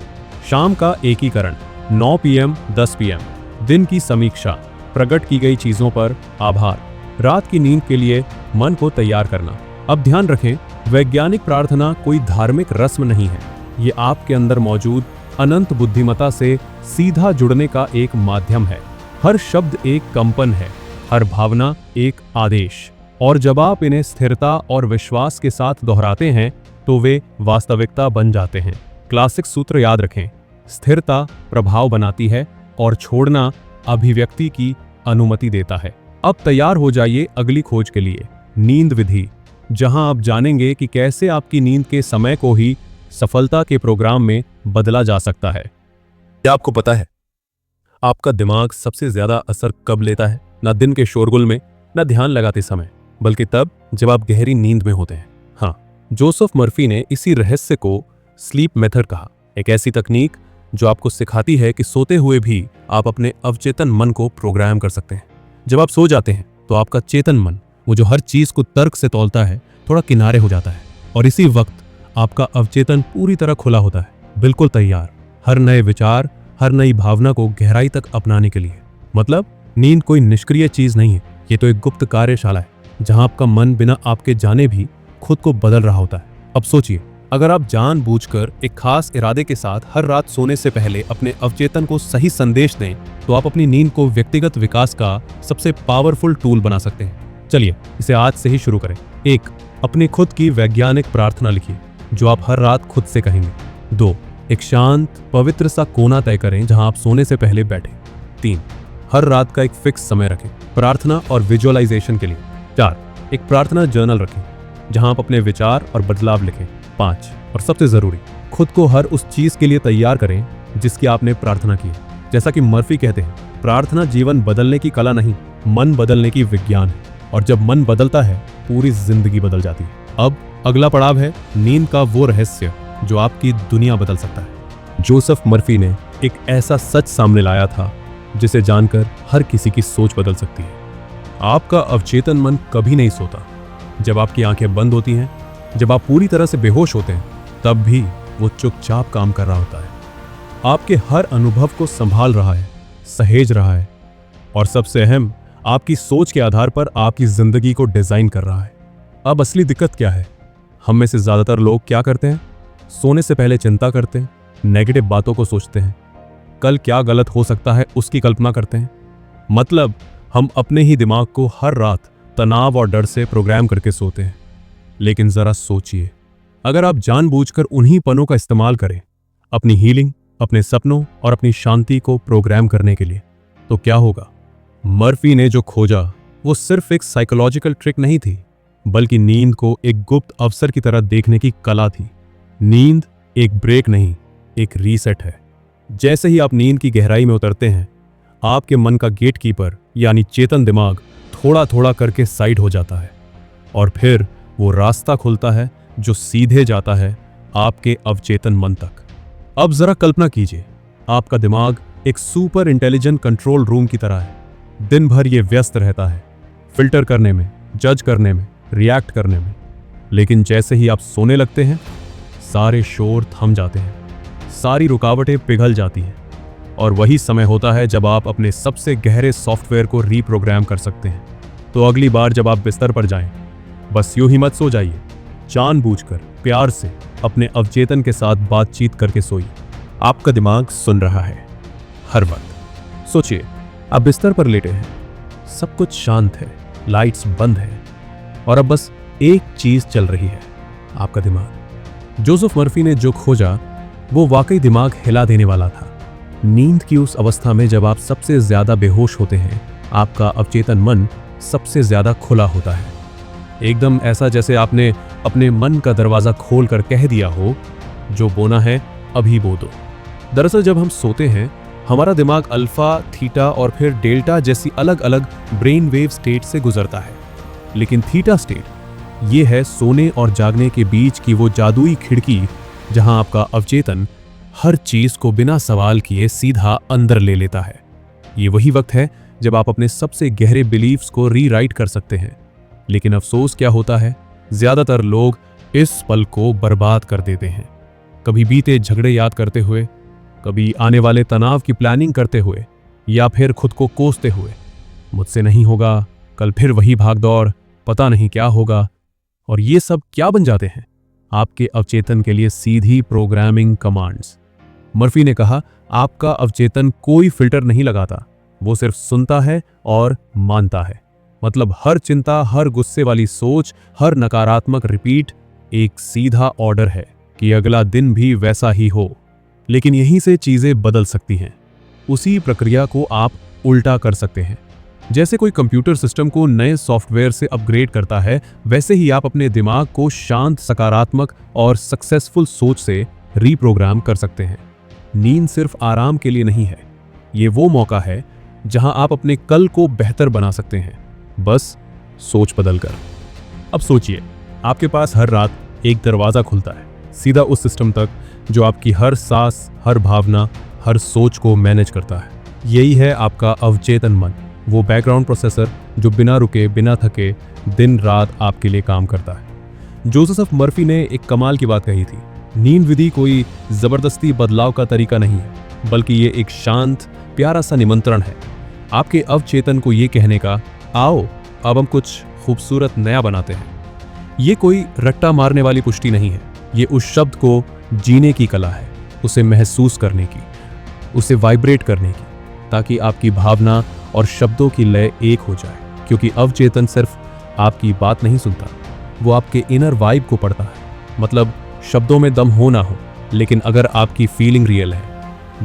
शाम का एकीकरण, 9 PM 10 PM, दिन की समीक्षा, प्रकट की गई चीजों पर आभार, रात की नींद के लिए मन को तैयार करना। अब ध्यान रखें, वैज्ञानिक प्रार्थना कोई धार्मिक रस्म नहीं है, ये आपके अंदर मौजूद अनंत बुद्धिमत्ता से सीधा जुड़ने का एक माध्यम है। हर शब्द एक कंपन है, हर भावना एक आदेश। और जब आप इन्हें स्थिरता और विश्वास के साथ दोहराते हैं तो वे वास्तविकता बन जाते हैं। क्लासिक सूत्र याद रखें, स्थिरता प्रभाव बनाती है और छोड़ना अभिव्यक्ति की अनुमति देता है। अब तैयार हो जाइए अगली खोज के लिए, नींद विधि, जहां आप जानेंगे कि कैसे आपकी नींद के समय को ही सफलता के प्रोग्राम में बदला जा सकता है। क्या आपको पता है आपका दिमाग सबसे ज्यादा असर कब लेता है? ना दिन के शोरगुल में, ना ध्यान लगाते समय, बल्कि तब जब आप गहरी नींद में होते हैं। हाँ, जोसेफ मर्फी ने इसी रहस्य को स्लीप मेथड कहा, एक ऐसी तकनीक जो आपको सिखाती है कि सोते हुए भी आप अपने अवचेतन मन को प्रोग्राम कर सकते हैं। जब आप सो जाते हैं तो आपका चेतन मन, वो जो हर चीज को तर्क से तौलता है, थोड़ा किनारे हो जाता है और इसी वक्त आपका अवचेतन पूरी तरह खुला होता है, बिल्कुल तैयार हर नए विचार, हर नई भावना को गहराई तक अपनाने के लिए। मतलब नींद कोई निष्क्रिय चीज नहीं है, ये तो एक गुप्त कार्यशाला है जहां आपका मन बिना आपके जाने भी खुद को बदल रहा होता है। अब सोचिए, अगर आप जानबूझकर एक खास इरादे के साथ हर रात सोने से पहले अपने अवचेतन को सही संदेश दें, तो आप अपनी नींद को व्यक्तिगत विकास का सबसे पावरफुल टूल बना सकते हैं। चलिए इसे आज से ही शुरू करें। 1. अपनी खुद की वैज्ञानिक प्रार्थना लिखिए जो आप हर रात खुद से कहेंगे। 2. एक शांत पवित्र सा कोना तय करें जहां आप सोने से पहले बैठें। 3. हर रात का एक फिक्स समय रखें प्रार्थना और विजुअलाइजेशन के लिए। 4. एक प्रार्थना जर्नल रखें जहां आप अपने विचार और बदलाव लिखें। 5. और सबसे जरूरी, खुद को हर उस चीज के लिए तैयार करें जिसकी आपने प्रार्थना की। जैसा कि मर्फी कहते हैं, प्रार्थना जीवन बदलने की कला नहीं, मन बदलने की विज्ञान है, और जब मन बदलता है पूरी जिंदगी बदल जाती है। अब अगला पड़ाव है नींद का वो रहस्य जो आपकी दुनिया बदल सकता है। जोसेफ मर्फी ने एक ऐसा सच सामने लाया था जिसे जानकर हर किसी की सोच बदल सकती है। आपका अवचेतन मन कभी नहीं सोता। जब आपकी आंखें बंद होती हैं, जब आप पूरी तरह से बेहोश होते हैं, तब भी वो चुपचाप काम कर रहा होता है, आपके हर अनुभव को संभाल रहा है, सहेज रहा है, और सबसे अहम, आपकी सोच के आधार पर आपकी जिंदगी को डिजाइन कर रहा है। अब असली दिक्कत क्या है? हम में से ज्यादातर लोग क्या करते हैं? सोने से पहले चिंता करते हैं, नेगेटिव बातों को सोचते हैं, कल क्या गलत हो सकता है उसकी कल्पना करते हैं। मतलब हम अपने ही दिमाग को हर रात तनाव और डर से प्रोग्राम करके सोते हैं। लेकिन जरा सोचिए, अगर आप जानबूझकर उन्हीं पलों का इस्तेमाल करें अपनी हीलिंग, अपने सपनों और अपनी शांति को प्रोग्राम करने के लिए, तो क्या होगा? मर्फी ने जो खोजा वो सिर्फ एक साइकोलॉजिकल ट्रिक नहीं थी, बल्कि नींद को एक गुप्त अवसर की तरह देखने की कला थी। नींद एक ब्रेक नहीं, एक रीसेट है। जैसे ही आप नींद की गहराई में उतरते हैं, आपके मन का गेटकीपर यानी चेतन दिमाग थोड़ा थोड़ा करके साइड हो जाता है, और फिर वो रास्ता खुलता है जो सीधे जाता है आपके अवचेतन मन तक। अब जरा कल्पना कीजिए, आपका दिमाग एक सुपर इंटेलिजेंट कंट्रोल रूम की तरह है। दिन भर ये व्यस्त रहता है, फिल्टर करने में, जज करने में, रिएक्ट करने में। लेकिन जैसे ही आप सोने लगते हैं, सारे शोर थम जाते हैं, सारी रुकावटें पिघल जाती हैं, और वही समय होता है जब आप अपने सबसे गहरे सॉफ्टवेयर को रीप्रोग्राम कर सकते हैं। तो अगली बार जब आप बिस्तर पर जाएं, बस यूं ही मत सो जाइए, जानबूझकर प्यार से अपने अवचेतन के साथ बातचीत करके सोइए। आपका दिमाग सुन रहा है हर वक्त। सोचिए, आप बिस्तर पर लेटे हैं, सब कुछ शांत है, लाइट्स बंद है, और अब बस एक चीज चल रही है, आपका दिमाग। जोसेफ मर्फी ने जो खोजा वो वाकई दिमाग हिला देने वाला था। नींद की उस अवस्था में जब आप सबसे ज्यादा बेहोश होते हैं, आपका अवचेतन मन सबसे ज्यादा खुला होता है। एकदम ऐसा जैसे आपने अपने मन का दरवाजा खोलकर कह दिया हो, जो बोना है अभी बो दो। दरअसल जब हम सोते हैं, हमारा दिमाग अल्फा, थीटा और फिर डेल्टा जैसी अलग अलग ब्रेन वेव स्टेट से गुजरता है। लेकिन थीटा स्टेट, ये है सोने और जागने के बीच की वो जादुई खिड़की जहां आपका अवचेतन हर चीज को बिना सवाल किए सीधा अंदर ले लेता है। ये वही वक्त है जब आप अपने सबसे गहरे बिलीफ्स को रीराइट कर सकते हैं। लेकिन अफसोस क्या होता है, ज्यादातर लोग इस पल को बर्बाद कर देते हैं। कभी बीते झगड़े याद करते हुए, कभी आने वाले तनाव की प्लानिंग करते हुए, या फिर खुद को कोसते हुए, मुझसे नहीं होगा, कल फिर वही भागदौड़, पता नहीं क्या होगा। और ये सब क्या बन जाते हैं? आपके अवचेतन के लिए सीधी प्रोग्रामिंग कमांड्स। मर्फी ने कहा, आपका अवचेतन कोई फिल्टर नहीं लगाता, वो सिर्फ सुनता है और मानता है। मतलब हर चिंता, हर गुस्से वाली सोच, हर नकारात्मक रिपीट एक सीधा ऑर्डर है कि अगला दिन भी वैसा ही हो। लेकिन यहीं से चीजें बदल सकती हैं। उसी प्रक्रिया को आप उल्टा कर सकते हैं। जैसे कोई कंप्यूटर सिस्टम को नए सॉफ्टवेयर से अपग्रेड करता है, वैसे ही आप अपने दिमाग को शांत, सकारात्मक और सक्सेसफुल सोच से रीप्रोग्राम कर सकते हैं। नींद सिर्फ आराम के लिए नहीं है, ये वो मौका है जहां आप अपने कल को बेहतर बना सकते हैं, बस सोच बदलकर। अब सोचिए, आपके पास हर रात एक दरवाजा खुलता है, सीधा उस सिस्टम तक जो आपकी हर सांस, हर भावना, हर सोच को मैनेज करता है। यही है आपका अवचेतन मन, वो बैकग्राउंड प्रोसेसर जो बिना रुके, बिना थके दिन रात आपके लिए काम करता है। जोसेफ मर्फी ने एक कमाल की बात कही थी, नींद विधि कोई जबरदस्ती बदलाव का तरीका नहीं है, बल्कि ये एक शांत, प्यारा सा निमंत्रण है आपके अवचेतन को ये कहने का, आओ अब हम कुछ खूबसूरत नया बनाते हैं। ये कोई रट्टा मारने वाली पुष्टि नहीं है, ये उस शब्द को जीने की कला है, उसे महसूस करने की, उसे वाइब्रेट करने की, ताकि आपकी भावना और शब्दों की लय एक हो जाए। क्योंकि अवचेतन सिर्फ आपकी बात नहीं सुनता, वो आपके इनर वाइब को पढ़ता है। मतलब शब्दों में दम हो ना हो, लेकिन अगर आपकी फीलिंग रियल है,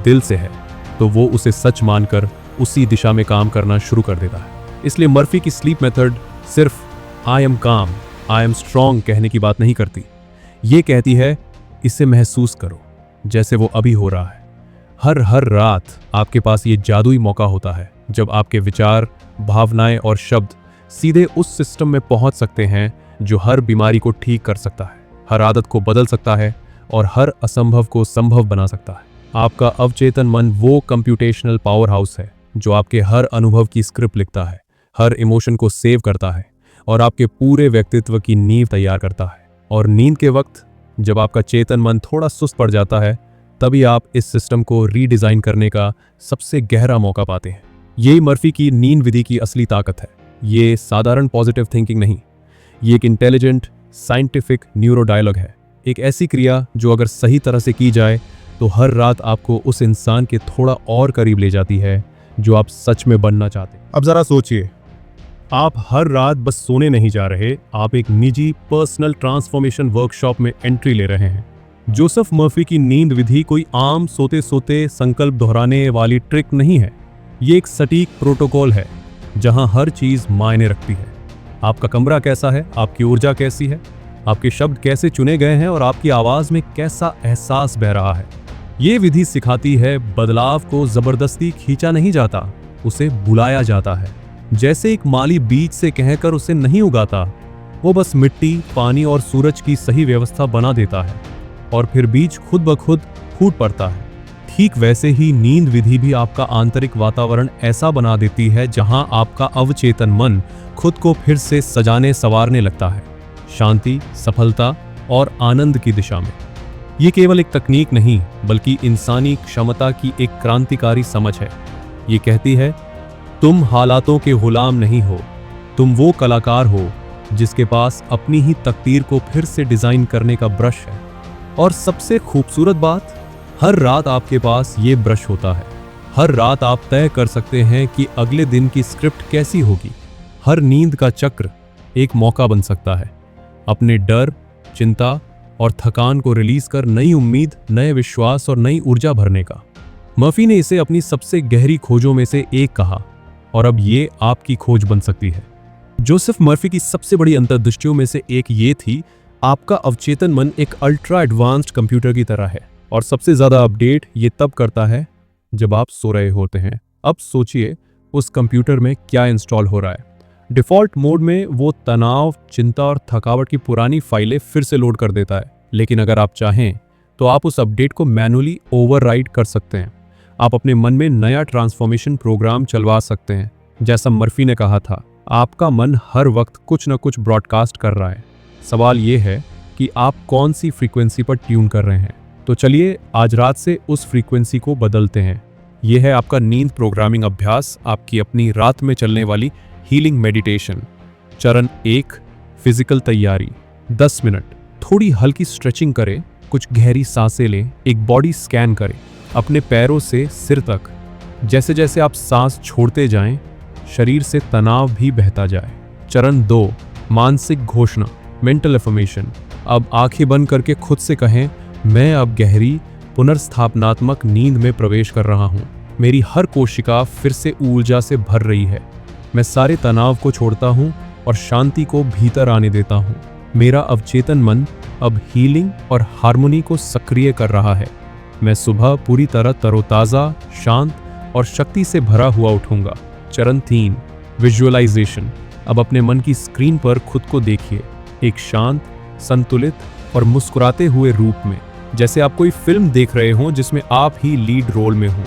दिल से है, तो वो उसे सच मानकर उसी दिशा में काम करना शुरू कर देता है। इसलिए मर्फी की स्लीप मेथड सिर्फ आई एम काम, आई एम स्ट्रॉन्ग कहने की बात नहीं करती। ये कहती है, इसे महसूस करो जैसे वो अभी हो रहा है। हर रात आपके पास ये जादुई मौका होता है जब आपके विचार, भावनाएं और शब्द सीधे उस सिस्टम में पहुंच सकते हैं जो हर बीमारी को ठीक कर सकता है, हर आदत को बदल सकता है और हर असंभव को संभव बना सकता है। आपका अवचेतन मन वो कंप्यूटेशनल पावर हाउस है जो आपके हर अनुभव की स्क्रिप्ट लिखता है, हर इमोशन को सेव करता है और आपके पूरे व्यक्तित्व की नींव तैयार करता है। और नींद के वक्त जब आपका चेतन मन थोड़ा सुस्त पड़ जाता है, तभी आप इस सिस्टम को रीडिजाइन करने का सबसे गहरा मौका पाते हैं। यही मर्फी की नींद विधि की असली ताकत है। ये साधारण पॉजिटिव थिंकिंग नहीं, ये एक इंटेलिजेंट साइंटिफिक न्यूरो डायलॉग है। एक ऐसी क्रिया जो अगर सही तरह से की जाए तो हर रात आपको उस इंसान के थोड़ा और करीब ले जाती है जो आप सच में बनना चाहते हैं। अब जरा सोचिए, आप हर रात बस सोने नहीं जा रहे, आप एक निजी पर्सनल ट्रांसफॉर्मेशन वर्कशॉप में एंट्री ले रहे हैं। जोसेफ मर्फी की नींद विधि कोई आम सोते सोते संकल्प दोहराने वाली ट्रिक नहीं है। ये एक सटीक प्रोटोकॉल है जहां हर चीज मायने रखती है। आपका कमरा कैसा है, आपकी ऊर्जा कैसी है, आपके शब्द कैसे चुने गए हैं और आपकी आवाज में कैसा एहसास बह रहा है। ये विधि सिखाती है, बदलाव को जबरदस्ती खींचा नहीं जाता, उसे बुलाया जाता है। जैसे एक माली बीज से कहकर उसे नहीं उगाता, वो बस मिट्टी, पानी और सूरज की सही व्यवस्था बना देता है और फिर बीज खुद ब खुद फूट पड़ता है। ठीक वैसे ही नींद विधि भी आपका आंतरिक वातावरण ऐसा बना देती है जहां आपका अवचेतन मन खुद को फिर से सजाने संवारने लगता है, शांति, सफलता और आनंद की दिशा में। ये केवल एक तकनीक नहीं, बल्कि इंसानी क्षमता की एक क्रांतिकारी समझ है। ये कहती है, तुम हालातों के गुलाम नहीं हो, तुम वो कलाकार हो जिसके पास अपनी ही तकदीर को फिर से डिजाइन करने का ब्रश है। और सबसे खूबसूरत बात, हर रात आपके पास ये ब्रश होता है। हर रात आप तय कर सकते हैं कि अगले दिन की स्क्रिप्ट कैसी होगी। हर नींद का चक्र एक मौका बन सकता है अपने डर, चिंता और थकान को रिलीज कर नई उम्मीद, नए विश्वास और नई ऊर्जा भरने का। मर्फी ने इसे अपनी सबसे गहरी खोजों में से एक कहा और अब ये आपकी खोज बन सकती है। जोसेफ मर्फी की सबसे बड़ी अंतर्दृष्टियों में से एक ये थी, आपका अवचेतन मन एक अल्ट्रा एडवांस्ड कंप्यूटर की तरह है और सबसे ज्यादा अपडेट ये तब करता है जब आप सो रहे होते हैं। अब सोचिए उस कंप्यूटर में क्या इंस्टॉल हो रहा है। डिफॉल्ट मोड में वो तनाव, चिंता और थकावट की पुरानी फाइलें फिर से लोड कर देता है। लेकिन अगर आप चाहें तो आप उस अपडेट को मैनुअली ओवरराइड कर सकते हैं। आप अपने मन में नया ट्रांसफॉर्मेशन प्रोग्राम चलवा सकते हैं। जैसा मर्फी ने कहा था, आपका मन हर वक्त कुछ न कुछ ब्रॉडकास्ट कर रहा है। सवाल ये है कि आप कौन सी फ्रीक्वेंसी पर ट्यून कर रहे हैं। तो चलिए आज रात से उस फ्रीक्वेंसी को बदलते हैं। यह है आपका नींद प्रोग्रामिंग अभ्यास, आपकी अपनी रात में चलने वाली हीलिंग मेडिटेशन। चरण 1, फिजिकल तैयारी। 10 मिनट थोड़ी हल्की स्ट्रेचिंग करें, कुछ गहरी सांसें लें, एक बॉडी स्कैन करें अपने पैरों से सिर तक। जैसे जैसे आप सांस छोड़ते जाएं, शरीर से तनाव भी बहता जाए। चरण 2, मानसिक घोषणा, मेंटल एफर्मेशन। अब आंखें बंद करके खुद से कहें, मैं अब गहरी पुनर्स्थापनात्मक नींद में प्रवेश कर रहा हूँ। मेरी हर कोशिका फिर से ऊर्जा से भर रही है। मैं सारे तनाव को छोड़ता हूँ और शांति को भीतर आने देता हूँ। मेरा अवचेतन मन अब हीलिंग और हार्मोनी को सक्रिय कर रहा है। मैं सुबह पूरी तरह तरोताज़ा, शांत और शक्ति से भरा हुआ उठूंगा। चरण 3, विजुअलाइजेशन। अब अपने मन की स्क्रीन पर खुद को देखिए, एक शांत, संतुलित और मुस्कुराते हुए रूप में, जैसे आप कोई फिल्म देख रहे हों जिसमें आप ही लीड रोल में हों।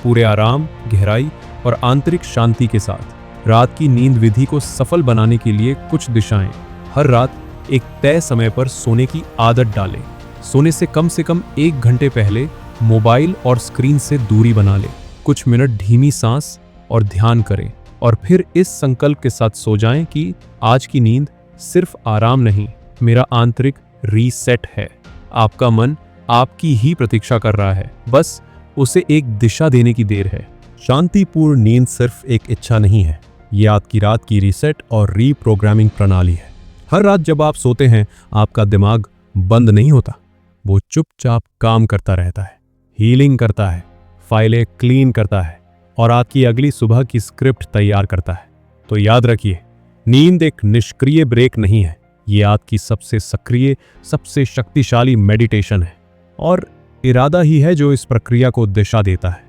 पूरे आराम, गहराई और आंतरिक शांति के साथ रात की नींद विधि को सफल बनाने के लिए कुछ दिशाएं। हर रात एक तय समय पर सोने की आदत डालें। सोने से कम 1 घंटे पहले मोबाइल और स्क्रीन से दूरी बना लें। कुछ मिनट धीमी सांस और ध्यान करें और फिर इस संकल्प के साथ सो जाएं कि आज की नींद सिर्फ आराम नहीं, मेरा आंतरिक रीसेट है। आपका मन आपकी ही प्रतीक्षा कर रहा है, बस उसे एक दिशा देने की देर है। शांतिपूर्ण नींद सिर्फ एक इच्छा नहीं है, ये आपकी रात की रीसेट और रीप्रोग्रामिंग प्रणाली है। हर रात जब आप सोते हैं, आपका दिमाग बंद नहीं होता, वो चुपचाप काम करता रहता है, हीलिंग करता है, फाइलें क्लीन करता है और आपकी अगली सुबह की स्क्रिप्ट तैयार करता है। तो याद रखिए, नींद एक निष्क्रिय ब्रेक नहीं है, ये आपकी सबसे सक्रिय, सबसे शक्तिशाली मेडिटेशन है और इरादा ही है जो इस प्रक्रिया को दिशा देता है।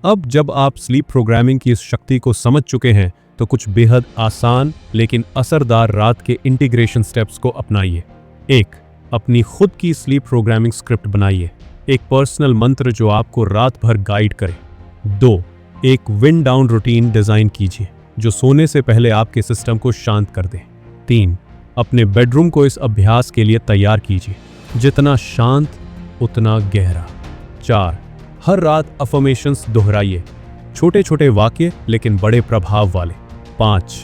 अब जब आप स्लीप प्रोग्रामिंग की इस शक्ति को समझ चुके हैं, तो कुछ बेहद आसान लेकिन असरदार रात के इंटीग्रेशन स्टेप्स को अपनाइए। 1, अपनी खुद की स्लीप प्रोग्रामिंग स्क्रिप्ट बनाइए, एक पर्सनल मंत्र जो आपको रात भर गाइड करे। 2, एक विंड डाउन रूटीन डिजाइन कीजिए जो सोने से पहले आपके सिस्टम को शांत कर दे। 3, अपने बेडरूम को इस अभ्यास के लिए तैयार कीजिए, जितना शांत उतना गहरा। 4, हर रात अफर्मेशंस दोहराइए, छोटे छोटे वाक्य लेकिन बड़े प्रभाव वाले। 5,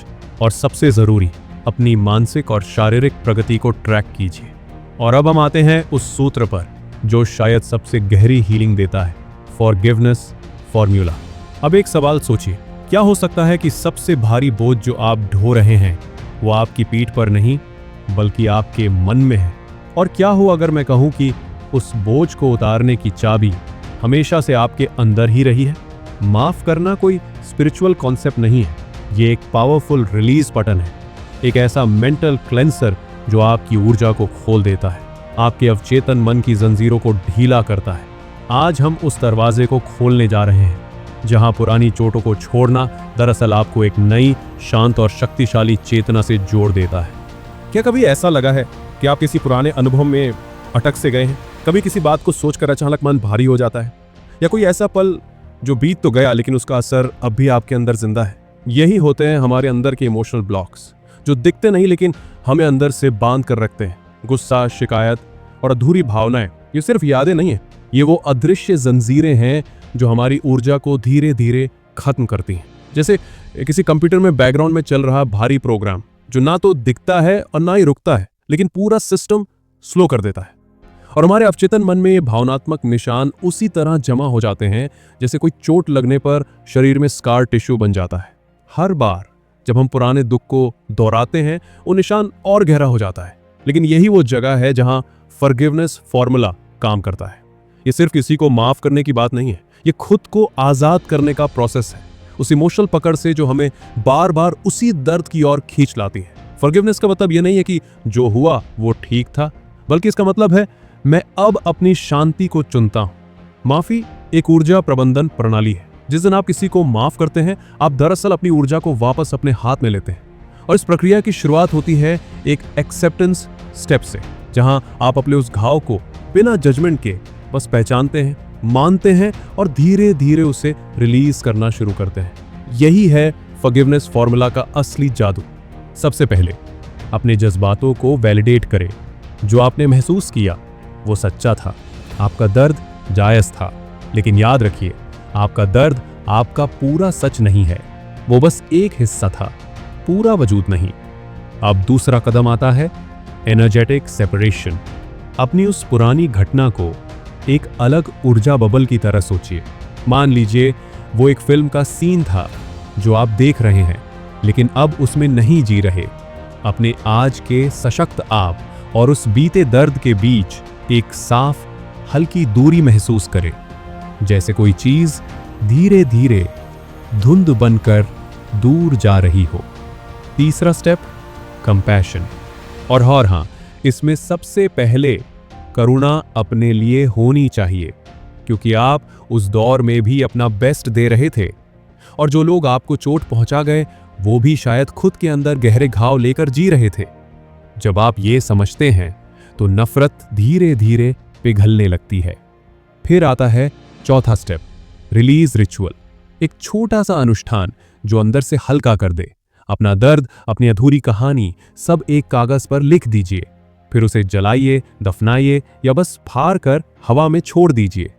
और सबसे जरूरी, अपनी मानसिक और शारीरिक प्रगति को ट्रैक कीजिए। और अब हम आते हैं उस सूत्र पर जो शायद सबसे गहरी हीलिंग देता है, फॉरगिवनेस फॉर्मूला। अब एक सवाल सोचिए, क्या हो सकता है कि सबसे भारी बोझ जो आप ढो रहे हैं वो आपकी पीठ पर नहीं बल्कि आपके मन में है? और क्या हो अगर मैं कहूं कि उस बोझ को उतारने की चाबी हमेशा से आपके अंदर ही रही है? माफ करना कोई स्पिरिचुअल कॉन्सेप्ट नहीं है, ये एक पावरफुल रिलीज बटन है, एक ऐसा मेंटल क्लेंसर जो आपकी ऊर्जा को खोल देता है, आपके अवचेतन मन की जंजीरों को ढीला करता है। आज हम उस दरवाजे को खोलने जा रहे हैं जहां पुरानी चोटों को छोड़ना दरअसल आपको एक नई, शांत और शक्तिशाली चेतना से जोड़ देता है। क्या कभी ऐसा लगा है कि आप किसी पुराने अनुभव में अटक से गए हैं? कभी किसी बात को सोचकर अचानक मन भारी हो जाता है, या कोई ऐसा पल जो बीत तो गया लेकिन उसका असर अब भी आपके अंदर जिंदा है? यही होते हैं हमारे अंदर के इमोशनल ब्लॉक्स, जो दिखते नहीं लेकिन हमें अंदर से बांध कर रखते हैं। गुस्सा, शिकायत और अधूरी भावनाएं, ये सिर्फ यादें नहीं है, ये वो अदृश्य जंजीरें हैं जो हमारी ऊर्जा को धीरे धीरे खत्म करती हैं। जैसे किसी कंप्यूटर में बैकग्राउंड में चल रहा भारी प्रोग्राम जो ना तो दिखता है और ना ही रुकता है, लेकिन पूरा सिस्टम स्लो कर देता है। और हमारे अवचेतन मन में ये भावनात्मक निशान उसी तरह जमा हो जाते हैं जैसे कोई चोट लगने पर शरीर में स्कार टिश्यू बन जाता है। हर बार जब हम पुराने दुख को दोहराते हैं, वो निशान और गहरा हो जाता है। लेकिन यही वो जगह है जहां फॉरगिवनेस फॉर्मूला काम करता है। ये सिर्फ किसी को माफ करने की बात नहीं है, ये खुद को आजाद करने का प्रोसेस है, उस इमोशनल पकड़ से जो हमें बार बार उसी दर्द की ओर खींच लाती है। फॉरगिवनेस का मतलब ये नहीं है कि जो हुआ वो ठीक था, बल्कि इसका मतलब है मैं अब अपनी शांति को चुनता हूं। माफी एक ऊर्जा प्रबंधन प्रणाली है। जिस दिन आप किसी को माफ करते हैं, आप दरअसल अपनी ऊर्जा को वापस अपने हाथ में लेते हैं। और इस प्रक्रिया की शुरुआत होती है एक एक्सेप्टेंस स्टेप से, जहां आप अपने उस घाव को बिना जजमेंट के बस पहचानते हैं, मानते हैं और धीरे धीरे उसे रिलीज करना शुरू करते हैं। यही है फॉरगिवनेस फॉर्मूला का असली जादू। सबसे पहले अपने जज्बातों को वैलिडेट करें। जो आपने महसूस किया वो सच्चा था, आपका दर्द जायज था, लेकिन याद रखिए, आपका दर्द आपका पूरा सच नहीं है, वो बस एक हिस्सा था, पूरा वजूद नहीं। अब दूसरा कदम आता है एनर्जेटिक सेपरेशन। अपनी उस पुरानी घटना को एक अलग ऊर्जा बबल की तरह सोचिए। मान लीजिए वो एक फिल्म का सीन था जो आप देख रहे हैं, लेकिन अब उसमें नहीं जी रहे। अपने आज के सशक्त आप और उस बीते दर्द के बीच एक साफ हल्की दूरी महसूस करें, जैसे कोई चीज धीरे धीरे धुंध बनकर दूर जा रही हो। तीसरा स्टेप, कंपैशन। और हाँ, इसमें सबसे पहले करुणा अपने लिए होनी चाहिए, क्योंकि आप उस दौर में भी अपना बेस्ट दे रहे थे और जो लोग आपको चोट पहुंचा गए वो भी शायद खुद के अंदर गहरे घाव लेकर जी रहे थे। जब आप ये समझते हैं तो नफरत धीरे धीरे पिघलने लगती है। फिर आता है चौथा स्टेप, रिलीज रिचुअल। एक छोटा सा अनुष्ठान जो अंदर से हल्का कर दे। अपना दर्द, अपनी अधूरी कहानी सब एक कागज पर लिख दीजिए, फिर उसे जलाइए, दफनाइए या बस फाड़ कर हवा में छोड़ दीजिए।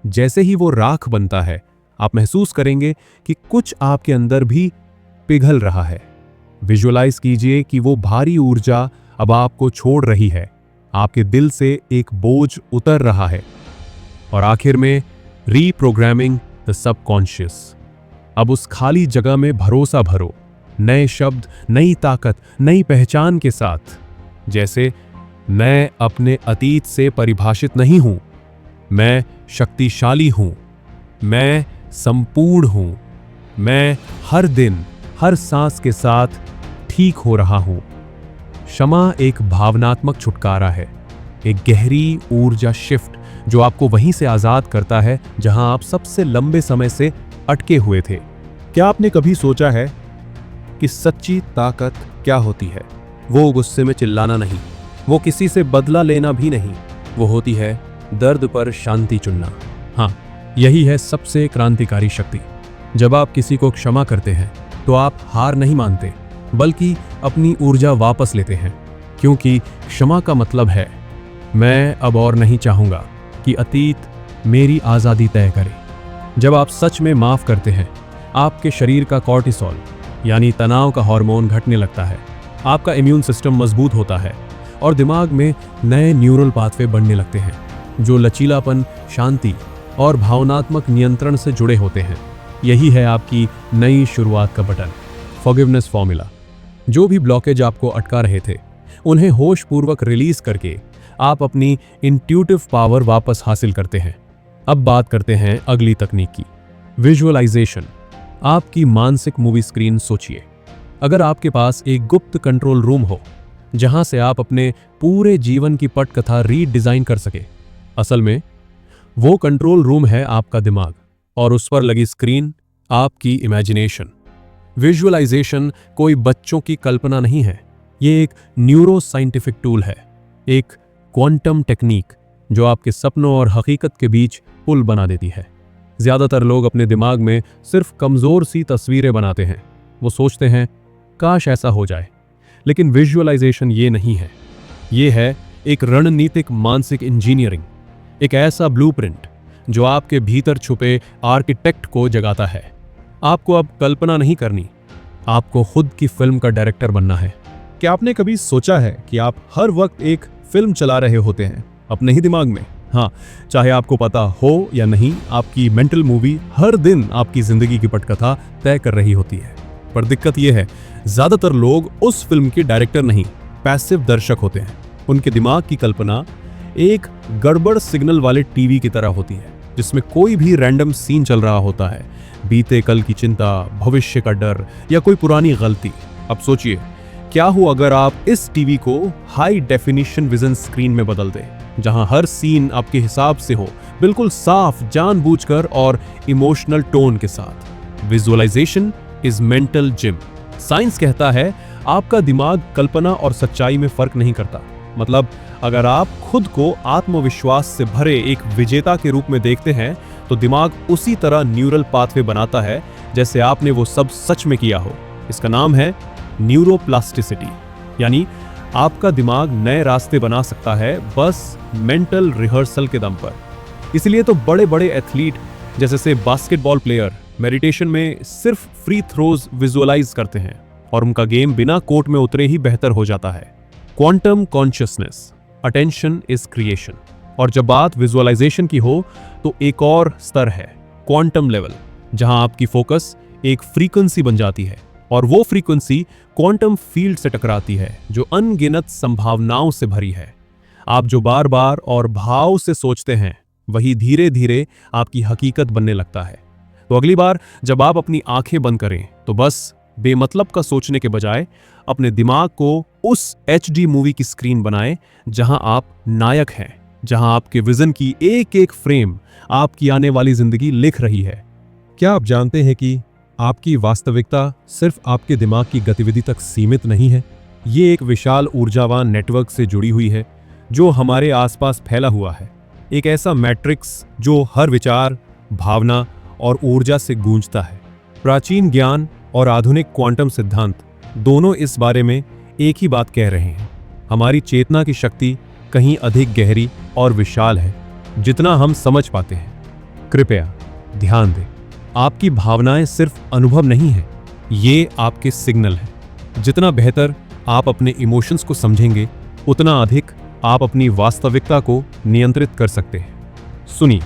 जैसे ही वो राख बनता है, आप महसूस करेंगे कि कुछ आपके अंदर भी पिघल रहा है। विजुअलाइज कीजिए कि वो भारी ऊर्जा अब आपको छोड़ रही है, आपके दिल से एक बोझ उतर रहा है। और आखिर में रीप्रोग्रामिंग द सबकॉन्शियस। अब उस खाली जगह में भरोसा भरो, नए शब्द, नई ताकत, नई पहचान के साथ। जैसे, मैं अपने अतीत से परिभाषित नहीं हूं, मैं शक्तिशाली हूं, मैं संपूर्ण हूं, मैं हर दिन हर सांस के साथ ठीक हो रहा हूं। क्षमा एक भावनात्मक छुटकारा है, एक गहरी ऊर्जा शिफ्ट जो आपको वहीं से आजाद करता है जहां आप सबसे लंबे समय से अटके हुए थे। क्या आपने कभी सोचा है कि सच्ची ताकत क्या होती है? वो गुस्से में चिल्लाना नहीं, वो किसी से बदला लेना भी नहीं, वो होती है दर्द पर शांति चुनना। हाँ, यही है सबसे क्रांतिकारी शक्ति। जब आप किसी को क्षमा करते हैं तो आप हार नहीं मानते, बल्कि अपनी ऊर्जा वापस लेते हैं, क्योंकि क्षमा का मतलब है मैं अब और नहीं चाहूंगा कि अतीत मेरी आज़ादी तय करे। जब आप सच में माफ करते हैं, आपके शरीर का कॉर्टिसोल यानी तनाव का हार्मोन घटने लगता है, आपका इम्यून सिस्टम मजबूत होता है और दिमाग में नए न्यूरल पाथवे बनने लगते हैं जो लचीलापन, शांति और भावनात्मक नियंत्रण से जुड़े होते हैं। यही है आपकी नई शुरुआत का बटन, फॉरगिवनेस फॉर्मूला। जो भी ब्लॉकेज आपको अटका रहे थे, उन्हें होशपूर्वक रिलीज करके आप अपनी इंट्यूटिव पावर वापस हासिल करते हैं। अब बात करते हैं अगली तकनीक की, विजुअलाइजेशन। आपकी मानसिक मूवी स्क्रीन सोचिए। अगर आपके पास एक गुप्त कंट्रोल रूम हो जहां से आप अपने पूरे जीवन की पटकथा रीडिजाइन कर सके। असल में वो कंट्रोल रूम है आपका दिमाग और उस पर लगी स्क्रीन आपकी इमेजिनेशन। विजुअलाइजेशन कोई बच्चों की कल्पना नहीं है, ये एक न्यूरो साइंटिफिक टूल है, एक क्वांटम टेक्निक जो आपके सपनों और हकीकत के बीच पुल बना देती है। ज्यादातर लोग अपने दिमाग में सिर्फ कमजोर सी तस्वीरें बनाते हैं। वो सोचते हैं काश ऐसा हो जाए, लेकिन विजुअलाइजेशन ये नहीं है। ये है एक रणनीतिक मानसिक इंजीनियरिंग, एक ऐसा ब्लूप्रिंट जो आपके भीतर छुपे आर्किटेक्ट को जगाता है। आपको अब कल्पना नहीं करनी, आपको खुद की फिल्म का डायरेक्टर बनना है। क्या आपने कभी सोचा है कि आप हर वक्त एक फिल्म चला रहे होते हैं अपने ही दिमाग में? हाँ, चाहे आपको पता हो या नहीं, आपकी मेंटल मूवी हर दिन आपकी जिंदगी की पटकथा तय कर रही होती है। पर दिक्कत यह है, ज्यादातर लोग उस फिल्म के डायरेक्टर नहीं, पैसिव दर्शक होते हैं। उनके दिमाग की कल्पना एक गड़बड़ सिग्नल वाले टीवी की तरह होती है, जिसमें कोई भी रैंडम सीन चल रहा होता है, बीते कल की चिंता, भविष्य का डर या कोई पुरानी गलती। अब सोचिए, क्या हो अगर आप इस टीवी को हाई डेफिनिशन विजन स्क्रीन में बदल दें, जहां हर सीन आपके हिसाब से हो, बिल्कुल साफ, जानबूझकर और इमोशनल टोन के साथ। Visualization is mental gym. Science कहता है आपका दिमाग कल्पना और सच्चाई में फर्क नहीं करता। मतलब अगर आप खुद को आत्मविश्वास से भरे एक विजेता के रूप में देखते हैं तो दिमाग उसी तरह न्यूरल पाथवे बनाता है जैसे आपने वो सब सच में किया हो। इसका नाम है न्यूरोप्लास्टिसिटी, यानी आपका दिमाग नए रास्ते बना सकता है बस मेंटल रिहर्सल के दम पर। इसलिए तो बड़े बड़े एथलीट जैसे से बास्केटबॉल प्लेयर मेडिटेशन में सिर्फ फ्री थ्रोज विजुअलाइज करते हैं और उनका गेम बिना कोर्ट में उतरे ही बेहतर हो जाता है। Quantum consciousness, attention is creation. और जब बात विजुअलाइजेशन की हो तो एक और स्तर है, क्वांटम लेवल, जहां आपकी फोकस एक फ्रीक्वेंसी बन जाती है, और वो फ्रीक्वेंसी क्वांटम फील्ड से टकराती है जो अनगिनत संभावनाओं से भरी है। आप जो बार बार और भाव से सोचते हैं वही धीरे धीरे आपकी हकीकत बनने लगता है। तो अगली बार जब आप अपनी आंखें बंद करें तो बस बेमतलब का सोचने के बजाय अपने दिमाग को उस HD मूवी की स्क्रीन बनाएं जहां आप नायक हैं, जहां आपके विजन की एक एक फ्रेम आपकी आने वाली जिंदगी लिख रही है। क्या आप जानते हैं कि आपकी वास्तविकता सिर्फ आपके दिमाग की गतिविधि तक सीमित नहीं है? ये एक विशाल ऊर्जावान नेटवर्क से जुड़ी हुई है जो हमारे आसपास फैला हुआ है। एक ऐसा मैट्रिक्स जो हर विचार, भावना और ऊर्जा से गूंजता है। प्राचीन ज्ञान और आधुनिक क्वांटम सिद्धांत दोनों इस बारे में एक ही बात कह रहे हैं। हमारी चेतना की शक्ति कहीं अधिक गहरी और विशाल है जितना हम समझ पाते हैं। कृपया ध्यान दें, आपकी भावनाएं सिर्फ अनुभव नहीं हैं, ये आपके सिग्नल हैं। जितना बेहतर आप अपने इमोशंस को समझेंगे उतना अधिक आप अपनी वास्तविकता को नियंत्रित कर सकते हैं। सुनिए,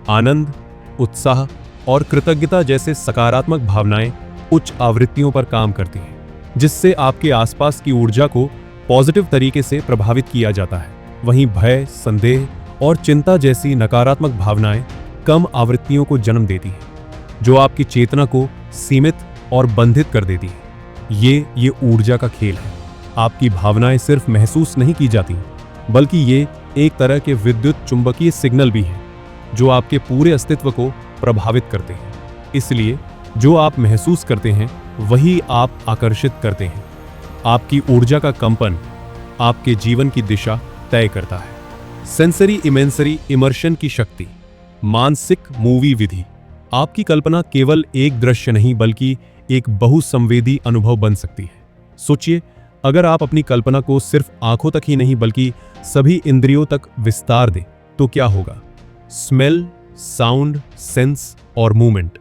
आनंद, उत्साह और कृतज्ञता जैसे सकारात्मक भावनाएं उच्च आवृत्तियों पर काम करती हैं, जिससे आपके आसपास की ऊर्जा को पॉजिटिव तरीके से प्रभावित किया जाता है। वहीं भय, संदेह और चिंता जैसी नकारात्मक भावनाएं कम आवृत्तियों को जन्म देती हैं, जो आपकी चेतना को सीमित और बंधित कर देती है। ये ऊर्जा का खेल है। आपकी भावनाएं सिर्फ महसूस नहीं की जाती, बल्कि ये एक तरह के विद्युत चुंबकीय सिग्नल भी हैं जो आपके पूरे अस्तित्व को प्रभावित करते हैं। इसलिए जो आप महसूस करते हैं वही आप आकर्षित करते हैं। आपकी ऊर्जा का कंपन आपके जीवन की दिशा तय करता है। सेंसरी इमेंसरी इमर्शन की शक्ति। मानसिक मूवी विधि। आपकी कल्पना केवल एक दृश्य नहीं बल्कि एक बहुसंवेदी अनुभव बन सकती है। सोचिए, अगर आप अपनी कल्पना को सिर्फ आंखों तक ही नहीं बल्कि सभी इंद्रियों तक विस्तार दें तो क्या होगा? स्मेल, साउंड, सेंस और मूवमेंट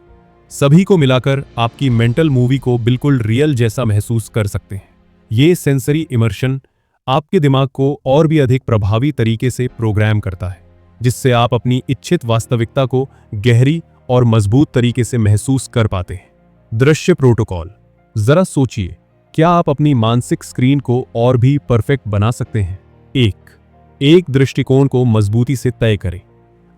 सभी को मिलाकर आपकी मेंटल मूवी को बिल्कुल रियल जैसा महसूस कर सकते हैं। ये सेंसरी इमर्शन आपके दिमाग को और भी अधिक प्रभावी तरीके से प्रोग्राम करता है, जिससे आप अपनी इच्छित वास्तविकता को गहरी और मजबूत तरीके से महसूस कर पाते हैं। दृश्य प्रोटोकॉल। जरा सोचिए, क्या आप अपनी मानसिक स्क्रीन को और भी परफेक्ट बना सकते हैं? एक दृष्टिकोण को मजबूती से तय करें।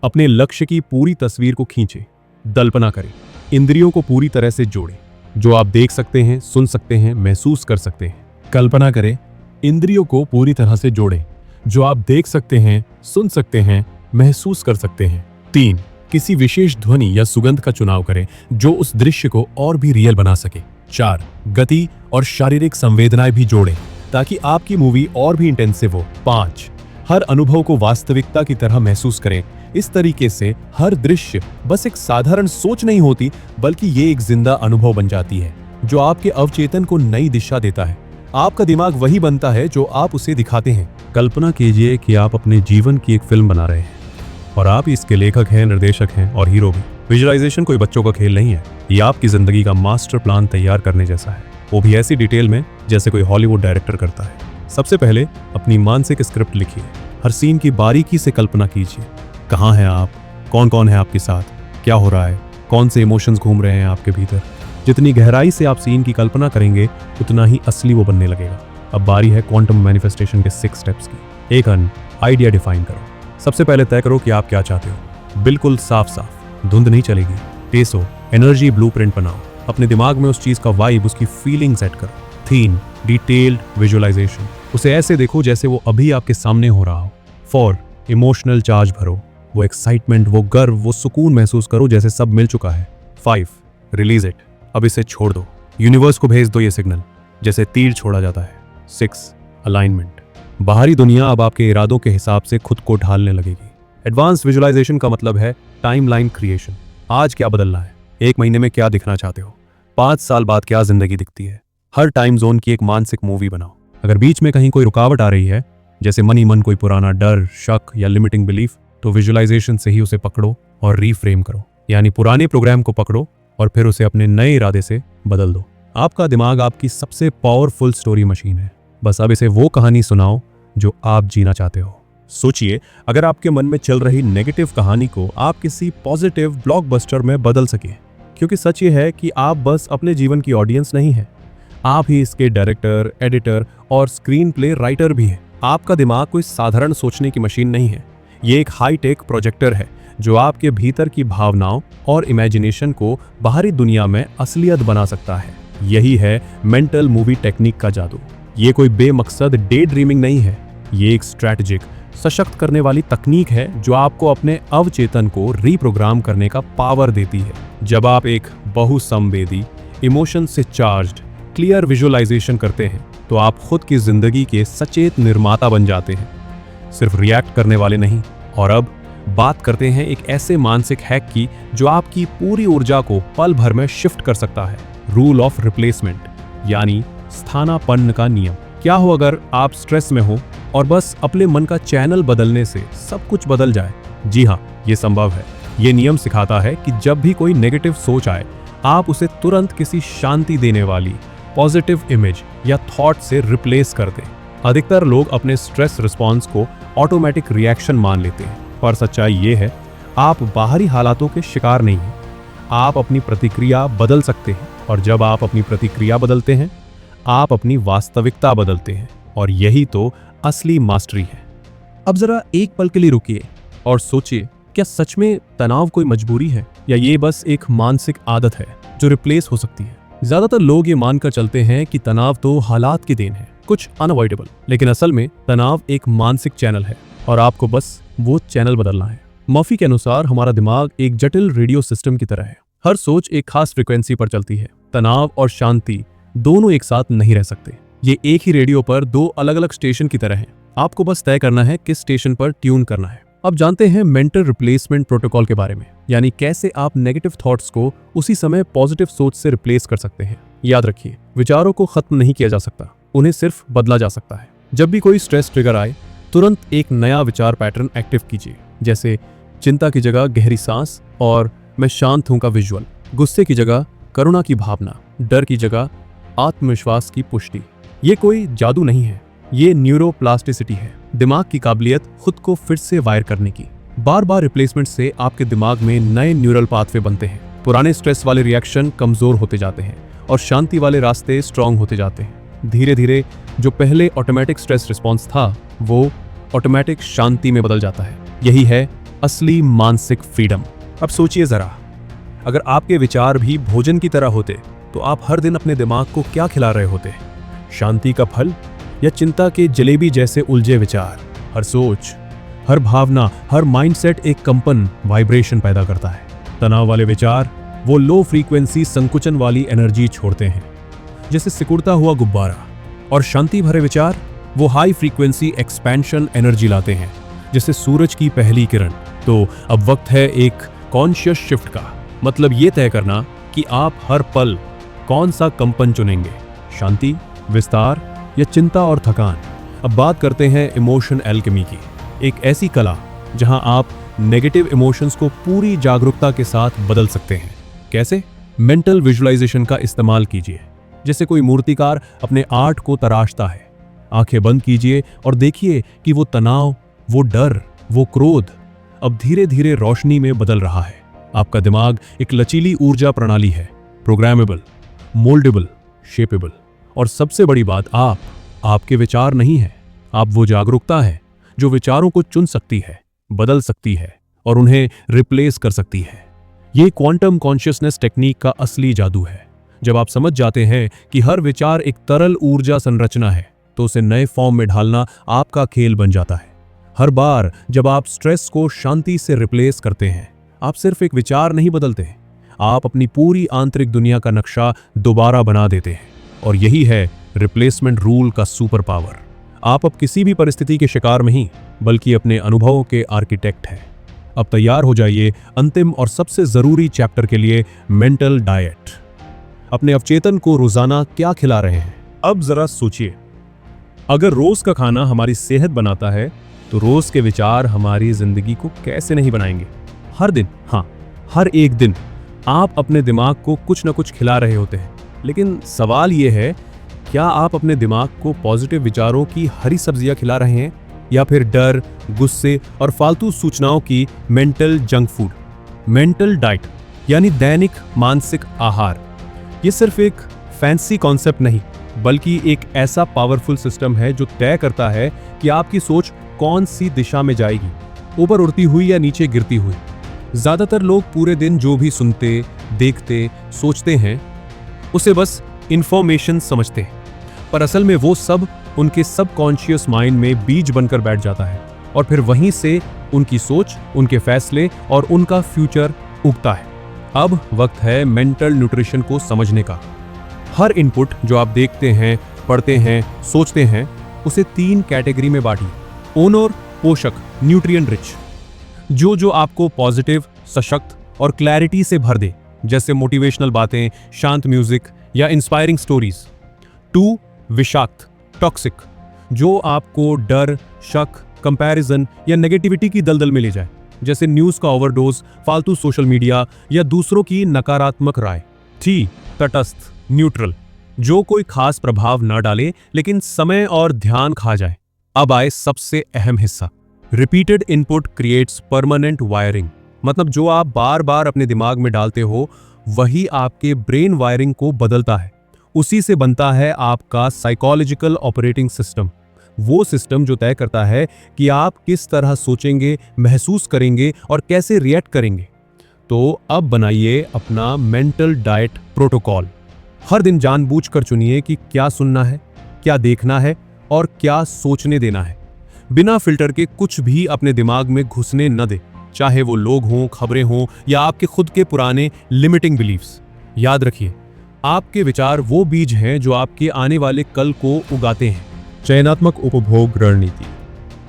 अपने लक्ष्य की पूरी तस्वीर को खींचें। कल्पना करें। इंद्रियों को पूरी तरह से जोड़ें। जो आप देख सकते हैं, सुन सकते हैं, महसूस कर सकते हैं। कल्पना करें। इंद्रियों को पूरी तरह से जोड़ें। जो आप देख सकते हैं, सुन सकते हैं, महसूस कर सकते हैं। 3. किसी विशेष ध्वनि या सुगंध का चुनाव करें जो उस दृश्य को और भी रियल बना सके। 4. गति और शारीरिक संवेदनाएं भी जोड़ें ताकि आपकी मूवी और भी इंटेंसिव हो। 5. हर अनुभव को वास्तविकता की तरह महसूस करें। इस तरीके से हर दृश्य बस एक साधारण सोच नहीं होती बल्कि ये एक जिंदा अनुभव बन जाती है जो आपके अवचेतन को नई दिशा देता है। आपका दिमाग वही बनता है जो आप उसे दिखाते हैं। कल्पना कीजिए कि आप अपने जीवन की एक फिल्म बना रहे हैं और आप इसके लेखक हैं, निर्देशक हैं और हीरो भी। विजुअलाइजेशन कोई बच्चों का खेल नहीं है, ये आपकी जिंदगी का मास्टर प्लान तैयार करने जैसा है, वो भी ऐसी डिटेल में जैसे कोई हॉलीवुड डायरेक्टर करता है। सबसे पहले अपनी मानसिक स्क्रिप्ट लिखिए। हर सीन की बारीकी से कल्पना कीजिए। कहाँ हैं आप, कौन कौन है आपके साथ, क्या हो रहा है, कौन से इमोशंस घूम रहे हैं आपके भीतर। जितनी गहराई से आप सीन की कल्पना करेंगे उतना ही असली वो बनने लगेगा। अब बारी है क्वांटम मैनिफेस्टेशन के 6 स्टेप्स की। 1. आइडिया डिफाइन करो। सबसे पहले तय करो कि आप क्या चाहते हो। बिल्कुल साफ साफ, धुंध नहीं चलेगी। टेसो एनर्जी ब्लूप्रिंट बनाओ। अपने दिमाग में उस चीज का वाइब, उसकी फीलिंग सेट करो। 3. Detailed visualization. उसे ऐसे देखो जैसे वो अभी आपके सामने हो रहा हो। 4. इमोशनल चार्ज भरो। वो एक्साइटमेंट, वो गर्व, वो सुकून महसूस करो जैसे सब मिल चुका है। 5. Release it. अब इसे छोड़ दो, यूनिवर्स को भेज दो ये सिग्नल जैसे तीर छोड़ा जाता है। 6. अलाइनमेंट। बाहरी दुनिया अब आपके इरादों के हिसाब से खुद को ढालने लगेगी। एडवांस विजुअलाइजेशन का मतलब है टाइमलाइन क्रिएशन। आज क्या बदलना है, 1 महीने में क्या दिखना चाहते हो, 5 साल बाद क्या जिंदगी दिखती है। हर टाइम जोन की एक मानसिक मूवी बनाओ। अगर बीच में कहीं कोई रुकावट आ रही है, जैसे मन कोई पुराना डर, शक या लिमिटिंग बिलीफ, तो विजुअलाइजेशन से ही उसे पकड़ो और रीफ्रेम करो। यानी पुराने प्रोग्राम को पकड़ो और फिर उसे अपने नए इरादे से बदल दो। आपका दिमाग आपकी सबसे पावरफुल स्टोरी मशीन है। बस अब इसे वो कहानी सुनाओ जो आप जीना चाहते हो। सोचिए, अगर आपके मन में चल रही नेगेटिव कहानी को आप किसी पॉजिटिव ब्लॉकबस्टर में बदल सके। क्योंकि सच ये है कि आप बस अपने जीवन की ऑडियंस नहीं है, आप ही इसके डायरेक्टर, एडिटर और स्क्रीन प्ले राइटर भी हैं। आपका दिमाग कोई साधारण सोचने की मशीन नहीं है, ये एक हाईटेक प्रोजेक्टर है जो आपके भीतर की भावनाओं और इमेजिनेशन को बाहरी दुनिया में असलियत बना सकता है। यही है मेंटल मूवी टेक्निक का जादू। ये कोई बेमकसद डे ड्रीमिंग नहीं है, ये एक स्ट्रैटेजिक, सशक्त करने वाली तकनीक है जो आपको अपने अवचेतन को रीप्रोग्राम करने का पावर देती है। जब आप एक बहुसंवेदी, इमोशन से चार्ज्ड, क्लियर विजुअलाइजेशन करते हैं तो आप खुद की जिंदगी के सचेत निर्माता बन जाते हैं, सिर्फ रिएक्ट करने वाले नहीं। और अब बात करते हैं एक ऐसे मानसिक हैक की जो आपकी पूरी ऊर्जा को पल भर में शिफ्ट कर सकता है। रूल ऑफ रिप्लेसमेंट, यानी स्थानापन्न का नियम। क्या हो अगर आप स्ट्रेस में हो और बस अपने मन का चैनल बदलने से सब कुछ बदल जाए? जी हाँ, ये संभव है। ये नियम सिखाता है कि जब भी कोई नेगेटिव सोच आए, आप उसे तुरंत किसी शांति देने वाली पॉजिटिव इमेज या थॉट से रिप्लेस कर दें। अधिकतर लोग अपने स्ट्रेस रिस्पॉन्स को ऑटोमेटिक रिएक्शन मान लेते हैं, पर सच्चाई ये है, आप बाहरी हालातों के शिकार नहीं हैं। आप अपनी प्रतिक्रिया बदल सकते हैं, और जब आप अपनी प्रतिक्रिया बदलते हैं, आप अपनी वास्तविकता बदलते हैं। और यही तो असली मास्टरी है। अब जरा एक पल के लिए रुकिए और सोचिए, क्या सच में तनाव कोई मजबूरी है या ये बस एक मानसिक आदत है जो रिप्लेस हो सकती है? ज्यादातर लोग ये मानकर चलते हैं कि तनाव तो हालात की देन है, कुछ अनअवॉइडेबल। लेकिन असल में तनाव एक मानसिक चैनल है और आपको बस वो चैनल बदलना है। मर्फी के अनुसार हमारा दिमाग एक जटिल रेडियो सिस्टम की तरह है। हर सोच एक खास फ्रिक्वेंसी पर चलती है। तनाव और शांति दोनों एक साथ नहीं रह सकते। ये एक ही रेडियो पर दो अलग अलग स्टेशन की तरह हैं। आपको बस तय करना है किस स्टेशन पर ट्यून करना है। अब जानते हैं मेंटल रिप्लेसमेंट प्रोटोकॉल के बारे में, यानी कैसे आप नेगेटिव थॉट्स को उसी समय पॉजिटिव सोच से रिप्लेस कर सकते हैं। याद रखिए, विचारों को खत्म नहीं किया जा सकता, उन्हें सिर्फ बदला जा सकता है। जब भी कोई स्ट्रेस ट्रिगर आए, तुरंत एक नया विचार पैटर्न एक्टिव कीजिए, जैसे चिंता की जगह गहरी सांस और मैं शांत हूं का विजुअल, गुस्से की जगह करुणा की भावना, डर की जगह आत्मविश्वास की पुष्टि। ये कोई जादू नहीं है, ये न्यूरोप्लास्टिसिटी है, दिमाग की काबिलियत खुद को फिर से वायर करने की। बार बार रिप्लेसमेंट से आपके दिमाग में नए न्यूरल पाथवे बनते हैं। पुराने स्ट्रेस वाले रिएक्शन कमजोर होते जाते हैं और शांति वाले रास्ते स्ट्रांग होते जाते हैं। धीरे धीरे जो पहले ऑटोमेटिक स्ट्रेस रिस्पॉन्स था, वो ऑटोमेटिक शांति में बदल जाता है। यही है असली मानसिक फ्रीडम। अब सोचिए जरा, अगर आपके विचार भी भोजन की तरह होते तो आप हर दिन अपने दिमाग को क्या खिला रहे होते? शांति का फल या चिंता के जलेबी जैसे उलझे विचार? हर सोच, हर भावना, हर माइंडसेट एक कंपन, वाइब्रेशन पैदा करता है। तनाव वाले विचार वो लो फ्रीक्वेंसी संकुचन वाली एनर्जी छोड़ते हैं, जैसे सिकुड़ता हुआ गुब्बारा, और शांति भरे विचार वो हाई फ्रीक्वेंसी एक्सपेंशन एनर्जी लाते हैं, जैसे सूरज की पहली किरण। तो अब वक्त है एक कॉन्शियस शिफ्ट का, मतलब ये तय करना कि आप हर पल कौन सा कंपन चुनेंगे, शांति, विस्तार या चिंता और थकान। अब बात करते हैं इमोशन एल्केमी की, एक ऐसी कला जहां आप नेगेटिव इमोशंस को पूरी जागरूकता के साथ बदल सकते हैं। कैसे? मेंटल विजुअलाइजेशन का इस्तेमाल कीजिए। जैसे कोई मूर्तिकार अपने आर्ट को तराशता है, आंखें बंद कीजिए और देखिए कि वो तनाव, वो डर, वो क्रोध अब धीरे धीरे रोशनी में बदल रहा है। आपका दिमाग एक लचीली ऊर्जा प्रणाली है, प्रोग्रामेबल, मोल्डेबल, शेपेबल। और सबसे बड़ी बात, आपके विचार नहीं है, आप वो जागरूकता है जो विचारों को चुन सकती है, बदल सकती है और उन्हें रिप्लेस कर सकती है। ये क्वांटम कॉन्शियसनेस टेक्निक का असली जादू है। जब आप समझ जाते हैं कि हर विचार एक तरल ऊर्जा संरचना है, तो उसे नए फॉर्म में ढालना आपका खेल बन जाता है। हर बार जब आप स्ट्रेस को शांति से रिप्लेस करते हैं, आप सिर्फ एक विचार नहीं बदलते, आप अपनी पूरी आंतरिक दुनिया का नक्शा दोबारा बना देते हैं। और यही है रिप्लेसमेंट रूल का सुपर पावर। आप अब किसी भी परिस्थिति के शिकार नहीं, बल्कि अपने अनुभवों के आर्किटेक्ट हैं। अब तैयार हो जाइए अंतिम और सबसे जरूरी चैप्टर के लिए, मेंटल डाइट। अपने अवचेतन को रोजाना क्या खिला रहे हैं? अब जरा सोचिए, अगर रोज का खाना हमारी सेहत बनाता है, तो रोज के विचार हमारी जिंदगी को कैसे नहीं बनाएंगे? हर दिन, हाँ, हर एक दिन आप अपने दिमाग को कुछ ना कुछ खिला रहे होते हैं। लेकिन सवाल यह है, क्या आप अपने दिमाग को पॉजिटिव विचारों की हरी सब्जियां खिला रहे हैं, या फिर डर, गुस्से और फालतू सूचनाओं की mental junk food? Mental diet यानी दैनिक मानसिक आहार, ये सिर्फ एक फैंसी कॉन्सेप्ट नहीं, बल्कि एक ऐसा पावरफुल सिस्टम है जो तय करता है कि आपकी सोच कौन सी दिशा में जाएगी, ऊपर उड़ती हुई या नीचे गिरती हुई। ज्यादातर लोग पूरे दिन जो भी सुनते, देखते, सोचते हैं उसे बस इंफॉर्मेशन समझते हैं, पर असल में वो सब उनके सबकॉन्शियस माइंड में बीज बनकर बैठ जाता है और फिर वहीं से उनकी सोच, उनके फैसले और उनका फ्यूचर उगता है। अब वक्त है मेंटल न्यूट्रिशन को समझने का। हर इनपुट जो आप देखते हैं, पढ़ते हैं, सोचते हैं, उसे 3 कैटेगरी में बांटिए। ओनर, पोषक, न्यूट्रिएंट रिच। जो आपको पॉजिटिव, सशक्त और क्लैरिटी से भर दे, जैसे मोटिवेशनल बातें, शांत म्यूजिक या इंस्पायरिंग स्टोरीज। 2 विषाक्त, टॉक्सिक, जो आपको डर, शक, कंपैरिजन या नेगेटिविटी की दलदल में ले जाए, जैसे न्यूज का ओवरडोज, फालतू सोशल मीडिया या दूसरों की नकारात्मक राय। 3 तटस्थ, न्यूट्रल, जो कोई खास प्रभाव न डाले लेकिन समय और ध्यान खा जाए। अब आए सबसे अहम हिस्सा, repeated input creates permanent wiring. मतलब जो आप बार बार अपने दिमाग में डालते हो वही आपके ब्रेन वायरिंग को बदलता है। उसी से बनता है आपका साइकोलॉजिकल ऑपरेटिंग सिस्टम, वो सिस्टम जो तय करता है कि आप किस तरह सोचेंगे, महसूस करेंगे और कैसे रिएक्ट करेंगे। तो अब बनाइए अपना मेंटल डाइट प्रोटोकॉल। हर दिन जानबूझकर चुनिए कि क्या सुनना है, क्या देखना है और क्या सोचने देना है। बिना फिल्टर के कुछ भी अपने दिमाग में घुसने न दे, चाहे वो लोग हों, खबरें हों या आपके खुद के पुराने लिमिटिंग बिलीफ्स। याद रखिए, आपके विचार वो बीज हैं जो आपके आने वाले कल को उगाते हैं। चयनात्मक उपभोग रणनीति,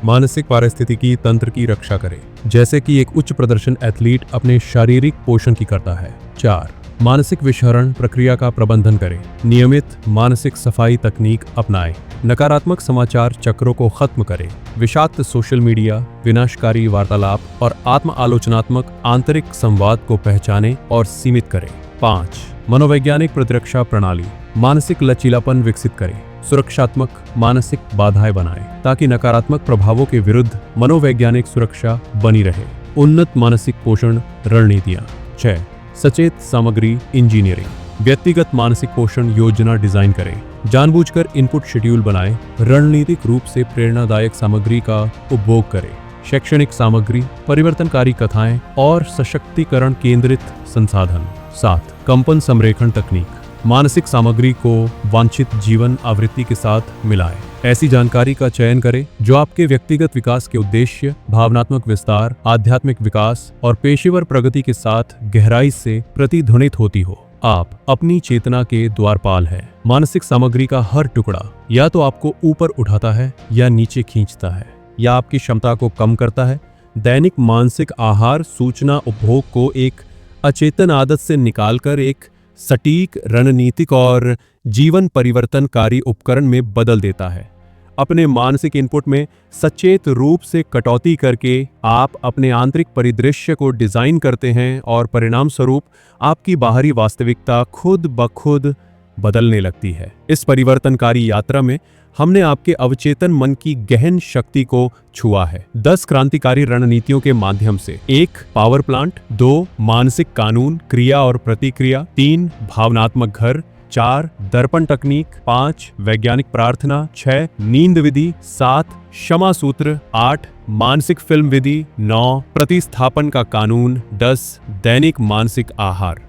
मानसिक पारिस्थितिकी तंत्र की रक्षा करें, जैसे कि एक उच्च प्रदर्शन एथलीट अपने शारीरिक पोषण की करता है। 4 मानसिक विषहरण प्रक्रिया का प्रबंधन करें, नियमित मानसिक सफाई तकनीक अपनाएं, नकारात्मक समाचार चक्रों को खत्म करें, विषाक्त सोशल मीडिया, विनाशकारी वार्तालाप और आत्म आलोचनात्मक आंतरिक संवाद को पहचानें और सीमित करें। 5 मनोवैज्ञानिक प्रतिरक्षा प्रणाली, मानसिक लचीलापन विकसित करें, सुरक्षात्मक मानसिक बाधाएं बनाएं ताकि नकारात्मक प्रभावों के विरुद्ध मनोवैज्ञानिक सुरक्षा बनी रहे। उन्नत मानसिक पोषण रणनीतियां। 6 सचेत सामग्री इंजीनियरिंग, व्यक्तिगत मानसिक पोषण योजना डिजाइन करें, जानबूझकर इनपुट शेड्यूल बनाएं, रणनीतिक रूप से प्रेरणादायक सामग्री का उपभोग करें, शैक्षणिक सामग्री, परिवर्तनकारी कथाएं और सशक्तिकरण केंद्रित संसाधन। 7 कंपन संरेखण तकनीक, मानसिक सामग्री को वांछित जीवन आवृत्ति के साथ मिलाएं। ऐसी जानकारी का चयन करें जो आपके व्यक्तिगत विकास के उद्देश्य, भावनात्मक विस्तार, आध्यात्मिक विकास और पेशेवर प्रगति के साथ गहराई से प्रतिध्वनित होती हो। आप अपनी चेतना के द्वारपाल हैं। मानसिक सामग्री का हर टुकड़ा या तो आपको ऊपर उठाता है या नीचे खींचता है या आपकी क्षमता को कम करता है। दैनिक मानसिक आहार सूचना उपभोग को एक अचेतन आदत से निकालकर एक सटीक, रणनीतिक और जीवन परिवर्तनकारी उपकरण में बदल देता है। अपने मानसिक इनपुट में सचेत रूप से कटौती करके आप अपने आंतरिक परिदृश्य को डिजाइन करते हैं और परिणाम स्वरूप आपकी बाहरी वास्तविकता खुद ब खुद बदलने लगती है। इस परिवर्तनकारी यात्रा में हमने आपके अवचेतन मन की गहन शक्ति को छुआ है। 10 क्रांतिकारी रणनीतियों के माध्यम से। 1 पावर प्लांट, 2 मानसिक कानून, क्रिया और प्रतिक्रिया, 3 भावनात्मक घर, 4 दर्पण तकनीक, 5 वैज्ञानिक प्रार्थना, 6 नींद विधि, 7 क्षमा सूत्र, 8 मानसिक फिल्म विधि, 9 प्रतिस्थापन का कानून, 10 दैनिक मानसिक आहार।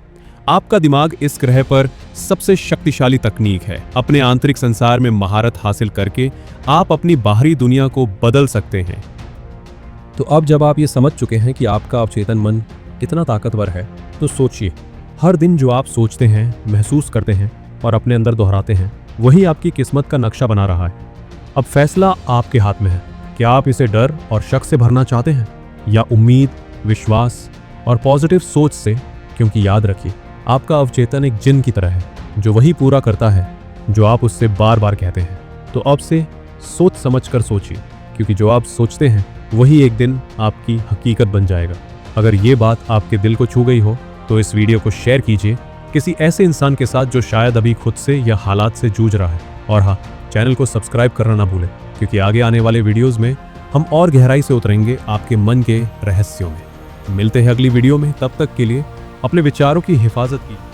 आपका दिमाग इस ग्रह पर सबसे शक्तिशाली तकनीक है। अपने आंतरिक संसार में महारत हासिल करके आप अपनी बाहरी दुनिया को बदल सकते हैं। तो अब जब आप ये समझ चुके हैं कि आपका अवचेतन मन कितना ताकतवर है, तो सोचिए, हर दिन जो आप सोचते हैं, महसूस करते हैं और अपने अंदर दोहराते हैं, वही आपकी किस्मत का नक्शा बना रहा है। अब फैसला आपके हाथ में है। क्या आप इसे डर और शक से भरना चाहते हैं या उम्मीद, विश्वास और पॉजिटिव सोच से? क्योंकि याद रखिए, आपका अवचेतन एक जिन की तरह है जो वही पूरा करता है जो आप उससे बार बार कहते हैं। तो अब से सोच समझ कर सोचिए, क्योंकि जो आप सोचते हैं वही एक दिन आपकी हकीकत बन जाएगा। अगर ये बात आपके दिल को छू गई हो तो इस वीडियो को शेयर कीजिए किसी ऐसे इंसान के साथ जो शायद अभी खुद से या हालात से जूझ रहा है। और हाँ, चैनल को सब्सक्राइब करना ना भूलें, क्योंकि आगे आने वाले वीडियोज़ में हम और गहराई से उतरेंगे आपके मन के रहस्यों में। मिलते हैं अगली वीडियो में, तब तक के लिए अपने विचारों की हिफाजत कीजिए।